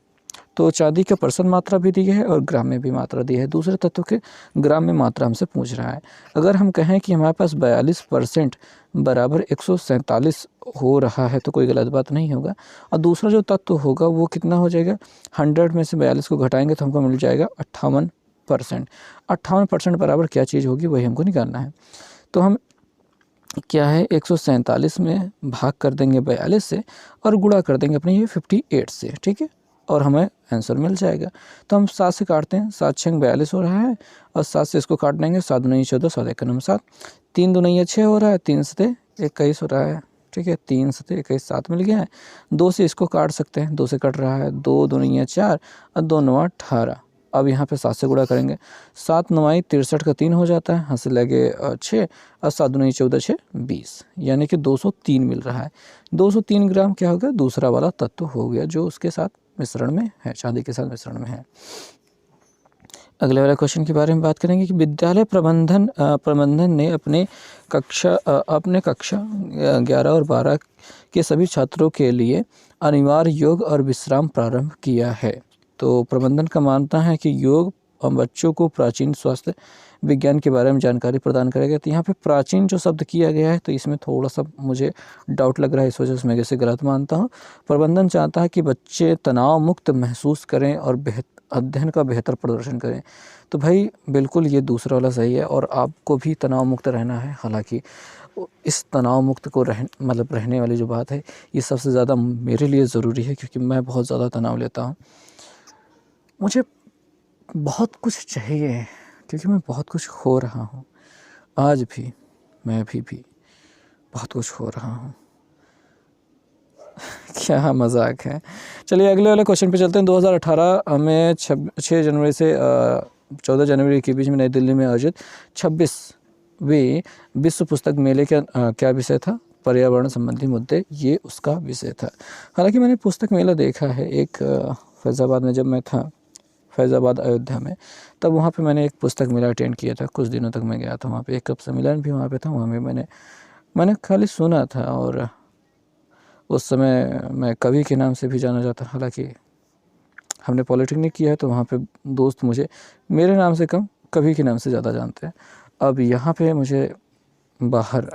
तो चांदी का परसेंट मात्रा भी दी है और ग्राम में भी मात्रा दी है। दूसरे तत्व के ग्राम में मात्रा हमसे पूछ रहा है। अगर हम कहें कि हमारे पास 42% बराबर 147 हो रहा है तो कोई गलत बात नहीं होगा। और दूसरा जो तत्व होगा वो कितना हो जाएगा, 100 में से 42 को घटाएंगे तो हमको मिल जाएगा 58%। 58% बराबर क्या चीज़ होगी वही हमको निकालना है। तो हम क्या है 147 में भाग कर देंगे 42 से और गुणा कर देंगे अपने ये 58 से। ठीक है, और हमें आंसर मिल जाएगा। तो हम 7 से काटते हैं, 7 6 42 हो रहा है और 7 से इसको काट देंगे, 7 दूनी 14, 7 1 9 7, 3 दूनी 6 हो रहा है, 3 से 21 हो रहा है। ठीक है, 3 से 21 7 मिल गया है। 2 से इसको काट सकते हैं, 2 से कट रहा है, 2 दूनी 4 और 2 9 18, अब यहाँ पे 7 से गुणा करेंगे, 7 9 63 का 3 हो जाता है, हाथ से लगे 6 और 7 दूनी 14 6 20, यानी कि 203 मिल रहा है। 203 ग्राम क्या हो गया, दूसरा वाला तत्व हो गया जो उसके साथ मिश्रण में है, चांदी के साथ मिश्रण में है। अगले वाले क्वेश्चन के बारे में बात करेंगे कि विद्यालय प्रबंधन ने अपने कक्षा 11 और 12 के सभी छात्रों के लिए अनिवार्य योग और विश्राम प्रारंभ किया है। तो प्रबंधन का मानना है कि योग बच्चों को प्राचीन स्वास्थ्य विज्ञान के बारे में जानकारी प्रदान करेगा। तो यहाँ पे प्राचीन जो शब्द किया गया है तो इसमें थोड़ा सा मुझे डाउट लग रहा है, इस वजह से मैं इसे गलत मानता हूँ। प्रबंधन चाहता है कि बच्चे तनाव मुक्त महसूस करें और अध्ययन का बेहतर प्रदर्शन करें। तो भाई बिल्कुल ये दूसरा वाला सही है, और आपको भी तनाव मुक्त रहना है। हालांकि इस तनाव मुक्त को रहने वाली जो बात है ये सबसे ज़्यादा मेरे लिए ज़रूरी है, क्योंकि मैं बहुत ज़्यादा तनाव लेता हूँ। मुझे बहुत कुछ चाहिए क्योंकि मैं बहुत कुछ खो रहा हूँ। आज भी मैं अभी भी बहुत कुछ खो रहा हूँ। क्या मजाक है। चलिए अगले वाले क्वेश्चन पे चलते हैं। 2018 में 6 जनवरी से 14 जनवरी के बीच में नई दिल्ली में आयोजित 26वें विश्व पुस्तक मेले का क्या विषय था, पर्यावरण संबंधी मुद्दे, ये उसका विषय था। हालांकि मैंने पुस्तक मेला देखा है एक फैज़ाबाद में, जब मैं था फैज़ाबाद अयोध्या में, तब वहाँ पे मैंने एक पुस्तक मेला अटेंड किया था। कुछ दिनों तक मैं गया था वहाँ पे, एक कप सम्मेलन भी वहाँ पे था। वहाँ पे मैंने खाली सुना था, और उस समय मैं कवि के नाम से भी जाना जाता। हालांकि हमने पॉलिटेक्निक किया है तो वहाँ पे दोस्त मुझे मेरे नाम से कम कवि के नाम से ज़्यादा जानते हैं। अब यहाँ पे मुझे बाहर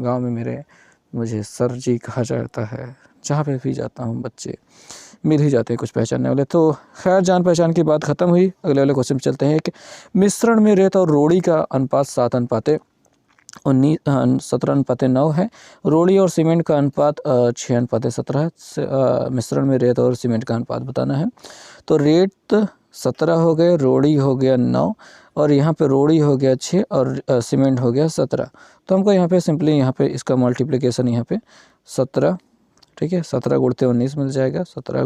गांव में मुझे सर जी कहा जाता है। जहाँ पे भी जाता हूँ बच्चे मिल ही जाते हैं कुछ पहचानने वाले। तो खैर जान पहचान की बात ख़त्म हुई। अगले वाले क्वेश्चन पे चलते हैं कि मिश्रण में रेत और रोड़ी का अनुपात 17:9 है। रोड़ी और सीमेंट का अनुपात 6:17 है। मिश्रण में रेत और सीमेंट का अनुपात बताना है। तो रेत 17 हो गए, रोड़ी हो गया 9, और यहाँ पे रोड़ी हो गया 6 और सीमेंट हो गया 17। तो हमको यहाँ पे सिंपली यहाँ पे इसका मल्टीप्लिकेशन यहाँ पे 17, ठीक है, 17 गुणते 19 मिल जाएगा। 17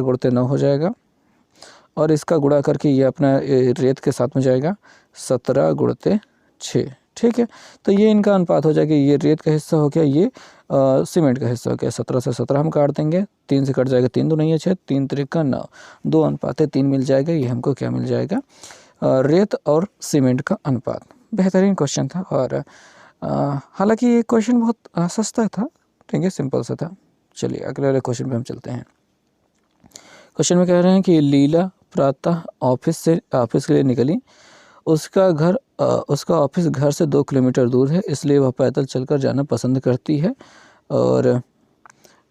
गुणते 9 हो जाएगा, और इसका गुणा करके ये अपना रेत के साथ में जाएगा 17 गुणते 6, ठीक है। तो ये इनका अनुपात हो जाएगा। ये रेत का हिस्सा हो गया, ये सीमेंट का हिस्सा हो गया। 17 से 17 हम काट देंगे, 3 से कट जाएगा, 3 दूनी 6, 3 त्रिका 9, 2 अनुपात 3 मिल जाएगा। ये हमको क्या मिल जाएगा, रेत और सीमेंट का अनुपात। बेहतरीन क्वेश्चन था, और हालांकि ये क्वेश्चन बहुत सस्ता था, ठीक है, सिंपल सा था। चलिए अगले वाले क्वेश्चन पे हम चलते हैं। क्वेश्चन में कह रहे हैं कि लीला प्रातः ऑफिस के लिए निकली। उसका ऑफिस घर से 2 किलोमीटर दूर है, इसलिए वह पैदल चलकर जाना पसंद करती है, और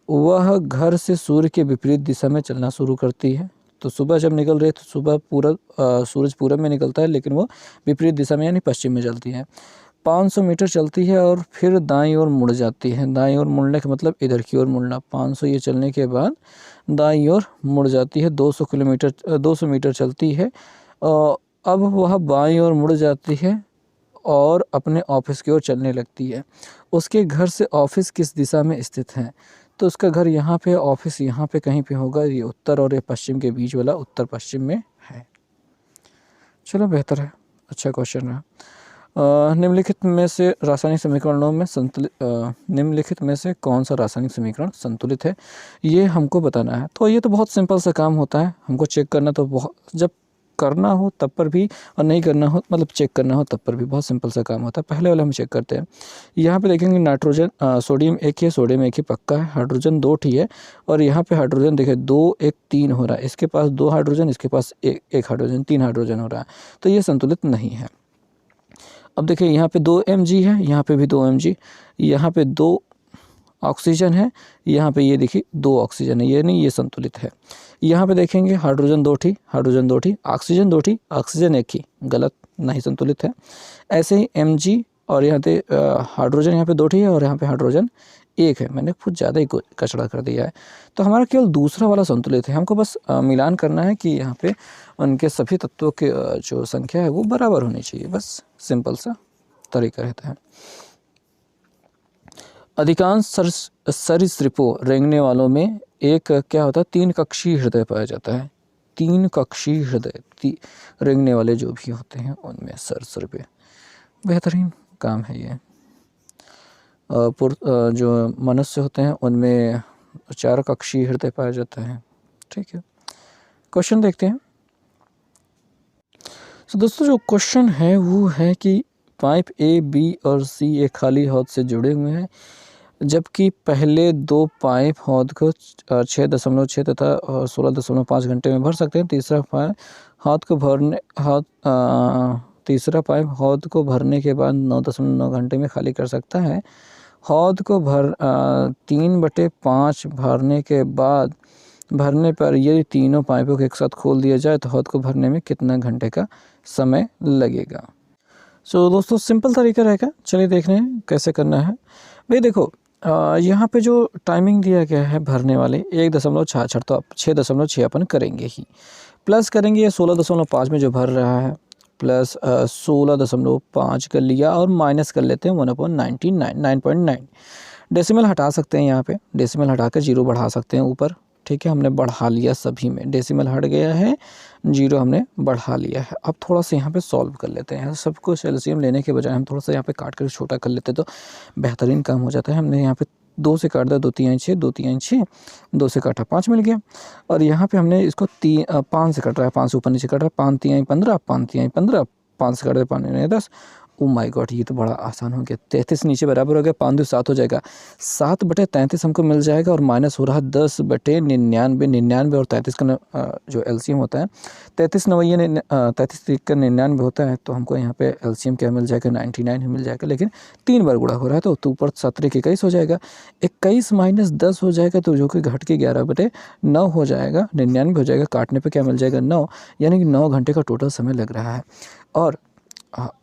वह घर से सूर्य के विपरीत दिशा में चलना शुरू करती है। तो सुबह जब निकल रही है तो सुबह सूरज पूरब में निकलता है, लेकिन वो विपरीत दिशा में यानी पश्चिम में चलती है। 500 मीटर चलती है और फिर दाईं ओर मुड़ जाती है। दाईं ओर मुड़ने का मतलब इधर की ओर मुड़ना। 500 ये चलने के बाद दाईं ओर मुड़ जाती है। 200 मीटर चलती है, अब वह बाईं ओर मुड़ जाती है और अपने ऑफिस की ओर चलने लगती है। उसके घर से ऑफिस किस दिशा में स्थित है? तो उसका घर यहाँ पे, ऑफिस यहाँ पे कहीं पे होगा। ये उत्तर और ये पश्चिम के बीच वाला उत्तर पश्चिम में है। चलो बेहतर है, अच्छा क्वेश्चन है। निम्नलिखित में से रासायनिक समीकरणों में निम्नलिखित में से कौन सा रासायनिक समीकरण संतुलित है, ये हमको बताना है। तो ये तो बहुत सिंपल सा काम होता है। हमको चेक करना तो बहुत, जब करना हो तब पर भी और नहीं करना हो मतलब चेक करना हो तब पर भी बहुत सिंपल सा काम होता है। पहले वाले हम चेक करते हैं। यहाँ पे देखेंगे नाइट्रोजन सोडियम एक ही है, सोडियम एक ही पक्का है। हाइड्रोजन 2 ही है, और यहाँ पे हाइड्रोजन देखिए 2 1 3 हो रहा है। इसके पास 2 हाइड्रोजन, इसके पास एक हाइड्रोजन, 3 हाइड्रोजन हो रहा है। तो ये संतुलित नहीं है। अब देखिए यहाँ पे 2 Mg है, यहाँ पे भी 2 Mg, यहाँ पे 2 ऑक्सीजन है, यहाँ पे ये देखिए 2 ऑक्सीजन है। ये नहीं, ये संतुलित है। यहाँ पे देखेंगे हाइड्रोजन 2 ही, ऑक्सीजन 2 ही, ऑक्सीजन 1 ही, गलत, नहीं संतुलित है। ऐसे ही Mg, और यहाँ पे हाइड्रोजन यहाँ पे 2 ही है, और यहाँ पे हाइड्रोजन 1 है। मैंने कुछ ज़्यादा ही कचड़ा कर दिया है। तो हमारा केवल दूसरा वाला संतुलित है। हमको बस मिलान करना है कि यहाँ पे उनके सभी तत्वों के जो संख्या है वो बराबर होनी चाहिए। बस सिंपल सा तरीका रहता है। अधिकांश सरीसृपों रेंगने वालों में एक क्या होता है, 3 कक्षीय हृदय पाया जाता है। तीन कक्षीय हृदय रेंगने वाले जो भी होते हैं उनमें सर पे। बेहतरीन काम है ये। जो मनुष्य होते हैं उनमें 4 कक्षीय हृदय पाया जाता है। ठीक है, क्वेश्चन देखते हैं। तो दोस्तों जो क्वेश्चन है वो है कि पाइप ए, बी और सी एक खाली हौद से जुड़े हुए हैं, जबकि पहले 2 पाइप हौद को 6.6 तथा 16.5 घंटे में भर सकते हैं। तीसरा पाइप हौद को भरने के बाद 9.9 घंटे में खाली कर सकता है। हौद को 3/5 भरने पर यदि तीनों पाइपों को एक साथ खोल दिया जाए तो हौद को भरने में कितना घंटे का समय लगेगा। सो दोस्तों सिंपल तरीका रहेगा, चलिए देख रहे हैं कैसे करना है। भाई देखो यहाँ पे जो टाइमिंग दिया गया है भरने वाले 1.66, तो 6.6 अपन करेंगे ही, प्लस करेंगे ये 16.5 में जो भर रहा है, प्लस 16.5 कर लिया और माइनस कर लेते हैं 1/9 डेसिमल हटा सकते हैं। यहाँ पे डेसिमल हटा कर 0 बढ़ा सकते हैं ऊपर। ठीक है, हमने बढ़ा लिया सभी में, डेसिमल हट गया है, 0 हमने बढ़ा लिया है। अब थोड़ा सा यहाँ पे सॉल्व कर लेते हैं। सब कुछ एलसीएम लेने के बजाय हम थोड़ा सा यहाँ पे काट कर छोटा कर लेते तो बेहतरीन काम हो जाता है। हमने यहाँ पे 2 से काट दिया, 2 3 6, 2 3 6, 2 से काटा 5 मिल गया। और यहाँ पे हमने इसको 5 से कट रहा है, 5 से ऊपर नीचे कट रहा है, 5 3 15, 5 3 15, 5 से काट दिया 5 9 10। ओ माय गॉड, ये तो बड़ा आसान हो गया। 33 नीचे बराबर हो गया, 5 2 7 हो जाएगा, 7/33 हमको मिल जाएगा। और माइनस हो रहा है 10/99, 99 और 33 का जो एलसीएम होता है 33 का 99 होता है। तो हमको यहाँ पे एलसीएम क्या मिल जाएगा, 99 मिल जाएगा। लेकिन 3 बार गुणा हो रहा है तो ऊपर 17 21 हो जाएगा, 21 माइनस 10 हो जाएगा, तो जो कि घट के 11/9 हो जाएगा, 99 हो जाएगा। काटने पे क्या मिल जाएगा, 9, यानी कि 9 घंटे का टोटल समय लग रहा है। और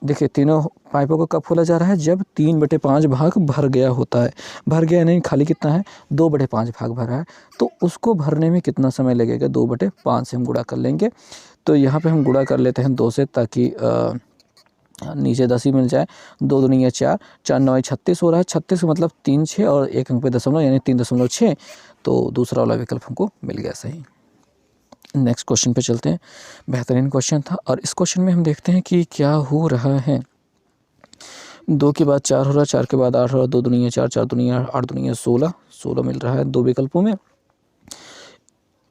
देखिए तीनों पाइपों को कब खोला जा रहा है, जब 3/5 भाग भर गया होता है। भर गया नहीं, खाली कितना है, 2/5 भाग भरा है। तो उसको भरने में कितना समय लगेगा, 2/5 से हम गुणा कर लेंगे। तो यहाँ पे हम गुणा कर लेते हैं 2 से, ताकि नीचे 10 ही मिल जाए। 2 दूनी 4, 4 9 36 हो रहा है। 36 का मतलब 3 6 और 1 अंक पे दशमलव, यानी 3.6। तो दूसरा वाला विकल्प हमको मिल गया सही। नेक्स्ट क्वेश्चन पे चलते हैं। बेहतरीन क्वेश्चन था और इस क्वेश्चन में हम देखते हैं कि क्या हो रहा है। 2 के बाद 4 हो रहा है, 4 के बाद 8 हो रहा है, 2 दूनी 4, 4 दूनी 8 दूनी 16 मिल रहा है 2 विकल्पों में।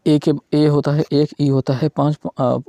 ए होता है 1, ई होता है 5,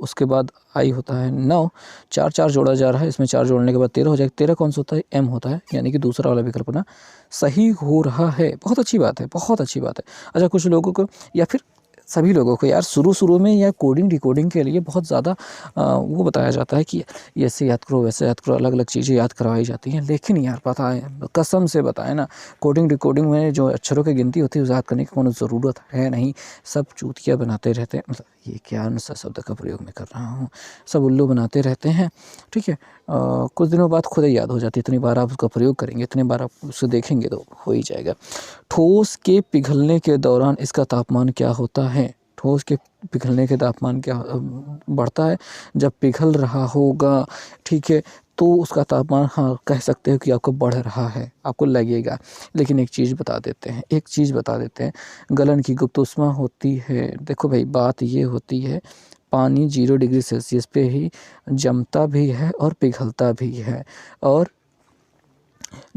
उसके बाद आई होता है 9, 4 4 जोड़ा जा रहा है, इसमें 4 जोड़ने के बाद 13 हो जाएगा। 13 कौन सा होता है, एम होता है, यानी कि दूसरा वाला विकल्प ना सही हो रहा है। बहुत अच्छी बात है, बहुत अच्छी बात है। अच्छा, कुछ लोगों को या फिर सभी लोगों को यार शुरू में या कोडिंग डिकोडिंग के लिए बहुत ज़्यादा वो बताया जाता है कि ऐसे याद करो, वैसे याद करो, अलग अलग चीज़ें याद करवाई जाती हैं। लेकिन यार पता है, कसम से बताए ना, कोडिंग डिकोडिंग में जो अक्षरों की गिनती होती है उसे याद करने की कोई ज़रूरत है नहीं। सब चूतिया बनाते रहते हैं, मतलब ये क्या सा शब्द का प्रयोग मैं कर रहा हूँ, सब उल्लू बनाते रहते हैं। ठीक है, कुछ दिनों बाद खुद ही याद हो जाती है। इतनी बार आप उसका प्रयोग करेंगे, इतनी बार आप उसे देखेंगे तो हो ही जाएगा। ठोस के पिघलने के दौरान इसका तापमान क्या होता है। ठोस के पिघलने के तापमान क्या बढ़ता है जब पिघल रहा होगा। ठीक है, तो उसका तापमान हाँ कह सकते हो कि आपको बढ़ रहा है, आपको लगेगा। लेकिन एक चीज़ बता देते हैं, गलन की गुप्त ऊष्मा होती है। देखो भाई, बात ये होती है, पानी 0 डिग्री सेल्सियस पे ही जमता भी है और पिघलता भी है। और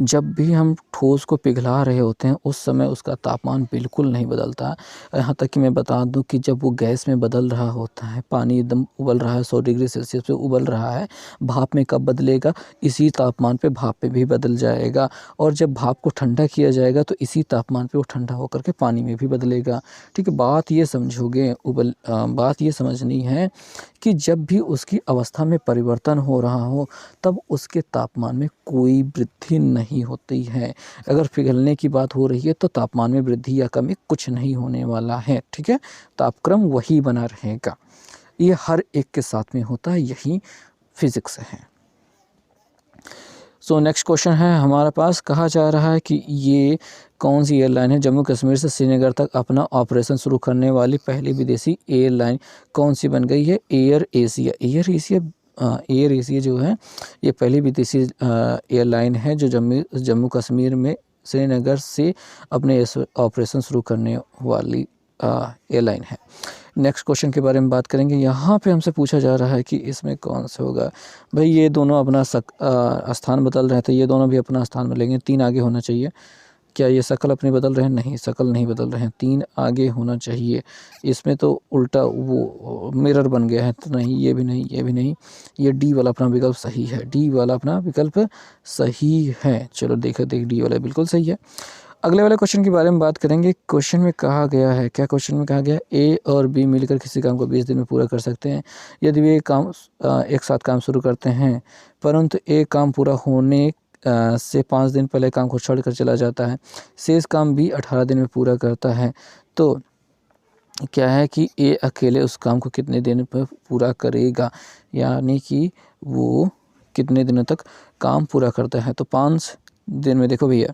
जब भी हम ठोस को पिघला रहे होते हैं उस समय उसका तापमान बिल्कुल नहीं बदलता। यहाँ तक कि मैं बता दूं कि जब वो गैस में बदल रहा होता है, पानी एकदम उबल रहा है, 100 डिग्री सेल्सियस पे उबल रहा है, भाप में कब बदलेगा, इसी तापमान पे भाप में भी बदल जाएगा। और जब भाप को ठंडा किया जाएगा तो इसी तापमान पे वो ठंडा होकर के पानी में भी बदलेगा। ठीक है, बात ये समझोगे, बात ये समझनी है कि जब भी उसकी अवस्था में परिवर्तन हो रहा हो तब उसके तापमान में कोई वृद्धि नहीं होती है। अगर पिघलने की बात हो रही है तो तापमान में वृद्धि या कमी कुछ नहीं होने वाला है। ठीक है, तापक्रम वही बना रहेगा। ये हर एक के साथ में होता है, यही फिजिक्स है। सो नेक्स्ट क्वेश्चन है हमारे पास, कहा जा रहा है कि ये कौन सी एयरलाइन है जम्मू कश्मीर से श्रीनगर तक अपना ऑपरेशन शुरू करने वाली पहली विदेशी एयरलाइन कौन सी बन गई है। एयर एशिया जो है ये पहली विदेशी एयरलाइन है जो जम्मू कश्मीर में श्रीनगर से अपने ऑपरेशन शुरू करने वाली एयरलाइन है। नेक्स्ट क्वेश्चन के बारे में बात करेंगे। यहाँ पे हमसे पूछा जा रहा है कि इसमें कौन सा होगा। भाई ये दोनों अपना स्थान बदल रहे थे, ये दोनों भी अपना स्थान बदलेंगे, 3 आगे होना चाहिए। क्या ये शकल अपनी बदल रहे हैं? नहीं, शकल नहीं बदल रहे हैं, 3 आगे होना चाहिए। इसमें तो उल्टा वो मिरर बन गया है, तो नहीं, ये भी नहीं, ये भी नहीं, ये डी वाला अपना विकल्प सही है, डी वाला अपना विकल्प सही है। चलो देख डी वाला बिल्कुल सही है। अगले वाले क्वेश्चन के बारे में बात करेंगे। क्वेश्चन में कहा गया है, क्या क्वेश्चन में कहा गया है, ए और बी मिलकर किसी काम को 20 दिन में पूरा कर सकते हैं। यदि वे काम एक साथ काम शुरू करते हैं, परंतु एक काम पूरा होने से 5 दिन पहले काम को छोड़कर चला जाता है, शेष काम भी 18 दिन में पूरा करता है, तो क्या है कि ए अकेले उस काम को कितने दिन पर पूरा करेगा, यानी कि वो कितने दिनों तक काम पूरा करता है। तो 5 दिन में। देखो भैया,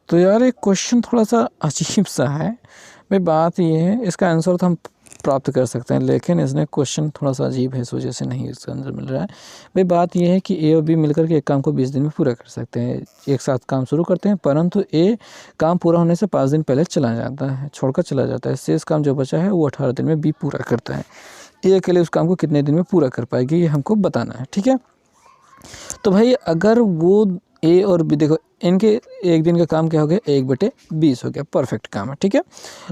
तो यार एक क्वेश्चन थोड़ा सा अजीब सा है भाई। बात ये है, इसका आंसर तो हम प्राप्त कर सकते हैं, लेकिन इसने क्वेश्चन थोड़ा सा अजीब है, इस वजह से नहीं इसका आंसर मिल रहा है। भाई बात ये है कि ए और बी मिलकर के एक काम को 20 दिन में पूरा कर सकते हैं, एक साथ काम शुरू करते हैं, परंतु ए काम पूरा होने से 5 दिन पहले चला जाता है, छोड़कर चला जाता है, शेष काम जो बचा है वो 18 दिन में बी पूरा करता है। ए अकेले उस काम को कितने दिन में पूरा कर पाएगी, ये हमको बताना है, ठीक है। तो भाई अगर वो ए और बी, देखो इनके एक दिन का काम क्या हो गया, 1/20 हो गया, परफेक्ट काम है, ठीक है।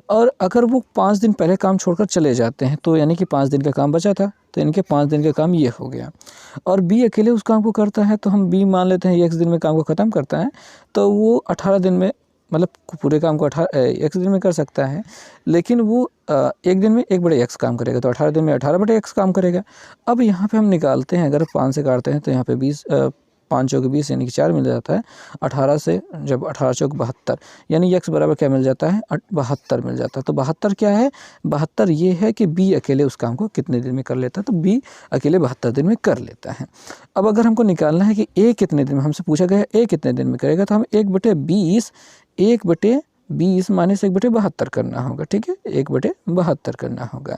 और अगर वो 5 दिन पहले काम छोड़कर चले जाते हैं, तो यानी कि 5 दिन का काम बचा था, तो इनके 5 दिन का काम ये हो गया। और बी अकेले उस काम को करता है, तो हम बी मान लेते हैं 1 दिन में काम को ख़त्म करता है, तो वो 18 दिन में, मतलब पूरे काम को 1 दिन में कर सकता है, लेकिन वो 1 दिन में 1/x काम करेगा, तो 18 दिन में 18/x काम करेगा। अब यहाँ पे हम निकालते हैं, अगर 5 से काटते हैं तो यहाँ पे 20, 5 चौक 20 यानी कि 4 मिल जाता है। 18 से जब 18 चौक 72, यानी x बराबर क्या मिल जाता है, 72 मिल जाता है। तो 72 क्या है, 72 ये है कि बी अकेले उस काम को कितने दिन में कर लेता है, तो बी अकेले 72 दिन में कर लेता है। अब अगर हमको निकालना है कि ए कितने दिन में, हमसे पूछा गया है ए कितने दिन में करेगा, तो हम 1/20 माइनस 1/72 करना होगा, ठीक है, 1/72 करना होगा।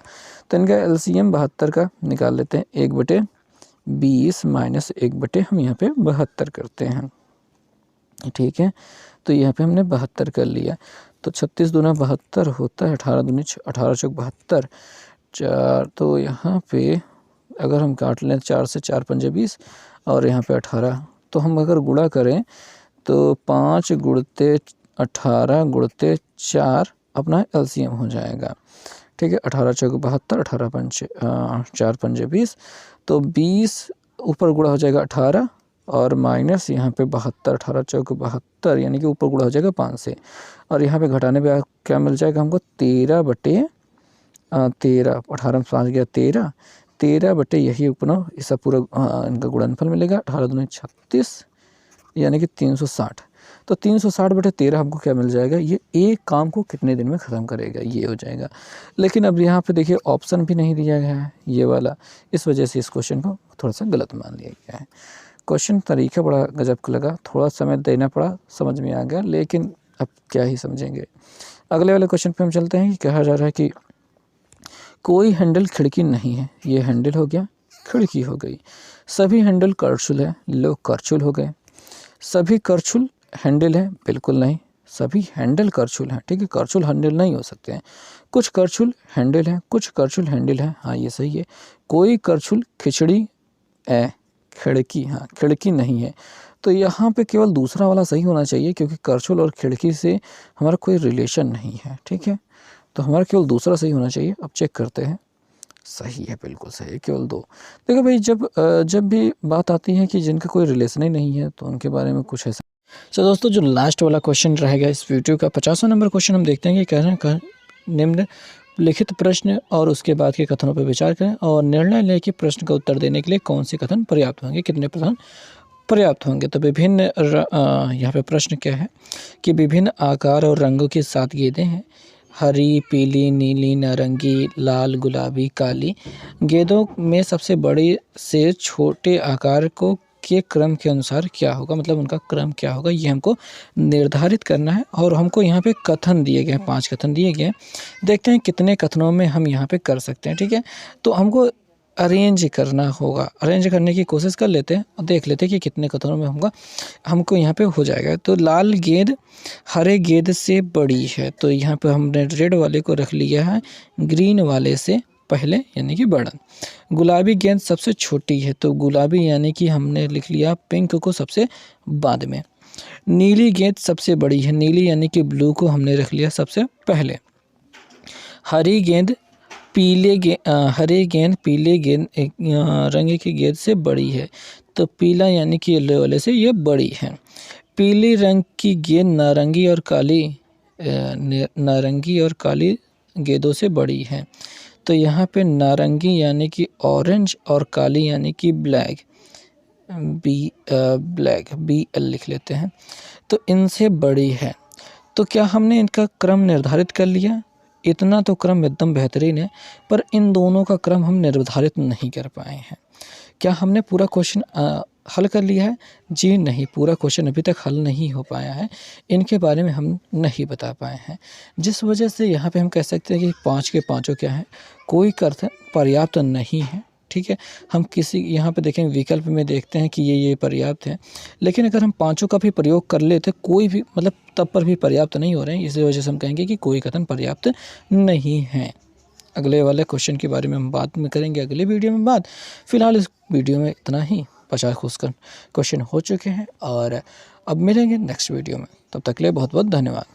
तो इनका एलसीएम 72 का निकाल लेते हैं, 1/20 माइनस 1 हम यहाँ पे 72 करते हैं, ठीक है। तो यहाँ पे हमने 72 कर लिया, तो 36 दूना 72 होता है, 18 चौक 72, 4, तो यहाँ पे अगर हम काट लें 4 से 4 पंजे 20 और यहाँ पे 18, तो हम अगर गुणा करें तो 5 गुणते 18 गुणते 4 अपना एलसीएम हो जाएगा, ठीक है। 18 चौक 72, 18 पंजे 4 पंजे 20, तो 20 ऊपर गुणा हो जाएगा 18 और माइनस यहाँ पे 72, 18 चौक 72 यानी कि ऊपर गुणा हो जाएगा 5 से, और यहाँ पे घटाने पे क्या मिल जाएगा हमको, 13/13, 18 में 5 गया 13 यही अपना इसका पूरा इनका गुणनफल मिलेगा, 18 दूनी 36 यानी कि 360। तो 360/13 हमको क्या मिल जाएगा, ये एक काम को कितने दिन में ख़त्म करेगा, ये हो जाएगा। लेकिन अब यहाँ पे देखिए ऑप्शन भी नहीं दिया गया है ये वाला, इस वजह से इस क्वेश्चन को थोड़ा सा गलत मान लिया गया है। क्वेश्चन तरीका बड़ा गजब का लगा, थोड़ा समय देना पड़ा, समझ में आ गया, लेकिन अब क्या ही समझेंगे। अगले वाले क्वेश्चन पे हम चलते हैं कि कहा जा रहा है कि कोई हैंडल खिड़की नहीं है, ये हैंडल हो गया, खिड़की हो गई, सभी हैंडल करछुल है, लोग करछुल हो गए। सभी करछुल हैंडल है, बिल्कुल नहीं, सभी हैंडल करछुल हैं, ठीक है, करछुल हैंडल नहीं हो सकते हैं। कुछ करछुल हैंडल हैं, कुछ करछुल हैंडल हैं, हाँ ये सही है। कोई करछुल खिचड़ी खिड़की, हाँ खिड़की नहीं है, तो यहाँ पे केवल दूसरा वाला सही होना चाहिए, क्योंकि करछुल और खिड़की से हमारा कोई रिलेशन नहीं है, ठीक है। तो हमारा केवल दूसरा सही होना चाहिए। अब चेक करते हैं, सही है, बिल्कुल सही है, केवल 2। देखो भाई, जब भी बात आती है कि जिनका कोई रिलेशन ही नहीं है, तो उनके बारे में कुछ ऐसा। तो दोस्तों, जो लास्ट वाला क्वेश्चन रहेगा इस वीडियो का 50वां नंबर क्वेश्चन, हम देखते हैं कि कह रहे हैं निम्नलिखित प्रश्न और उसके बाद के कथनों पर विचार करें और निर्णय लें कि प्रश्न का उत्तर देने के लिए कौन से कथन पर्याप्त होंगे, कितने कथन पर्याप्त होंगे। तो विभिन्न यहाँ पे प्रश्न क्या है कि विभिन्न आकार और रंगों के 7 गेंदें हैं, हरी, पीली, नीली, नारंगी, लाल, गुलाबी, काली। गेंदों में सबसे बड़े से छोटे आकार को के क्रम के अनुसार क्या होगा, मतलब उनका क्रम क्या होगा, ये हमको निर्धारित करना है। और हमको यहाँ पे कथन दिए गए हैं, 5 कथन दिए गए हैं। देखते हैं कितने कथनों में हम यहाँ पे कर सकते हैं, ठीक है। तो हमको अरेंज करना होगा। अरेंज करने की कोशिश कर लेते हैं और देख लेते हैं कि कितने कथनों में हमको यहाँ पे हो जाएगा। तो लाल गेंद हरे गेंद से बड़ी है, तो यहाँ पे हमने रेड वाले को रख लिया है ग्रीन वाले से पहले यानी कि बड़ा। गुलाबी गेंद सबसे छोटी है, तो गुलाबी यानी कि हमने लिख लिया पिंक को सबसे बाद में। नीली गेंद सबसे बड़ी है, नीली यानी कि ब्लू को हमने रख लिया सबसे पहले। हरी गेंद हरे गेंद पीले गेंद रंग की गेंद से बड़ी है, तो पीला यानी कि येलो वाले से ये बड़ी है। पीले रंग की गेंद नारंगी और काली गेंदों से बड़ी है, तो यहाँ पे नारंगी यानी कि ऑरेंज और काली यानी कि ब्लैक BL लिख लेते हैं, तो इनसे बड़ी है। तो क्या हमने इनका क्रम निर्धारित कर लिया? इतना तो क्रम एकदम बेहतरीन है, पर इन दोनों का क्रम हम निर्धारित नहीं कर पाए हैं। क्या हमने पूरा क्वेश्चन हल कर लिया है? जी नहीं, पूरा क्वेश्चन अभी तक हल नहीं हो पाया है, इनके बारे में हम नहीं बता पाए हैं, जिस वजह से यहाँ पे हम कह सकते हैं कि 5 के पाँचों क्या है, कोई कथन पर्याप्त नहीं है। ठीक है, हम किसी यहाँ पे देखेंगे विकल्प में देखते हैं कि ये पर्याप्त है, लेकिन अगर हम पाँचों का भी प्रयोग कर ले तो कोई भी मतलब तब पर भी पर्याप्त नहीं हो रहे हैं, इसी वजह से हम कहेंगे कि कोई कथन पर्याप्त नहीं है। अगले वाले क्वेश्चन के बारे में हम बात में करेंगे अगले वीडियो में बात। फिलहाल इस वीडियो में इतना ही, 50 क्वेश्चन हो चुके हैं और अब मिलेंगे नेक्स्ट वीडियो में। तब तक के लिए बहुत बहुत धन्यवाद।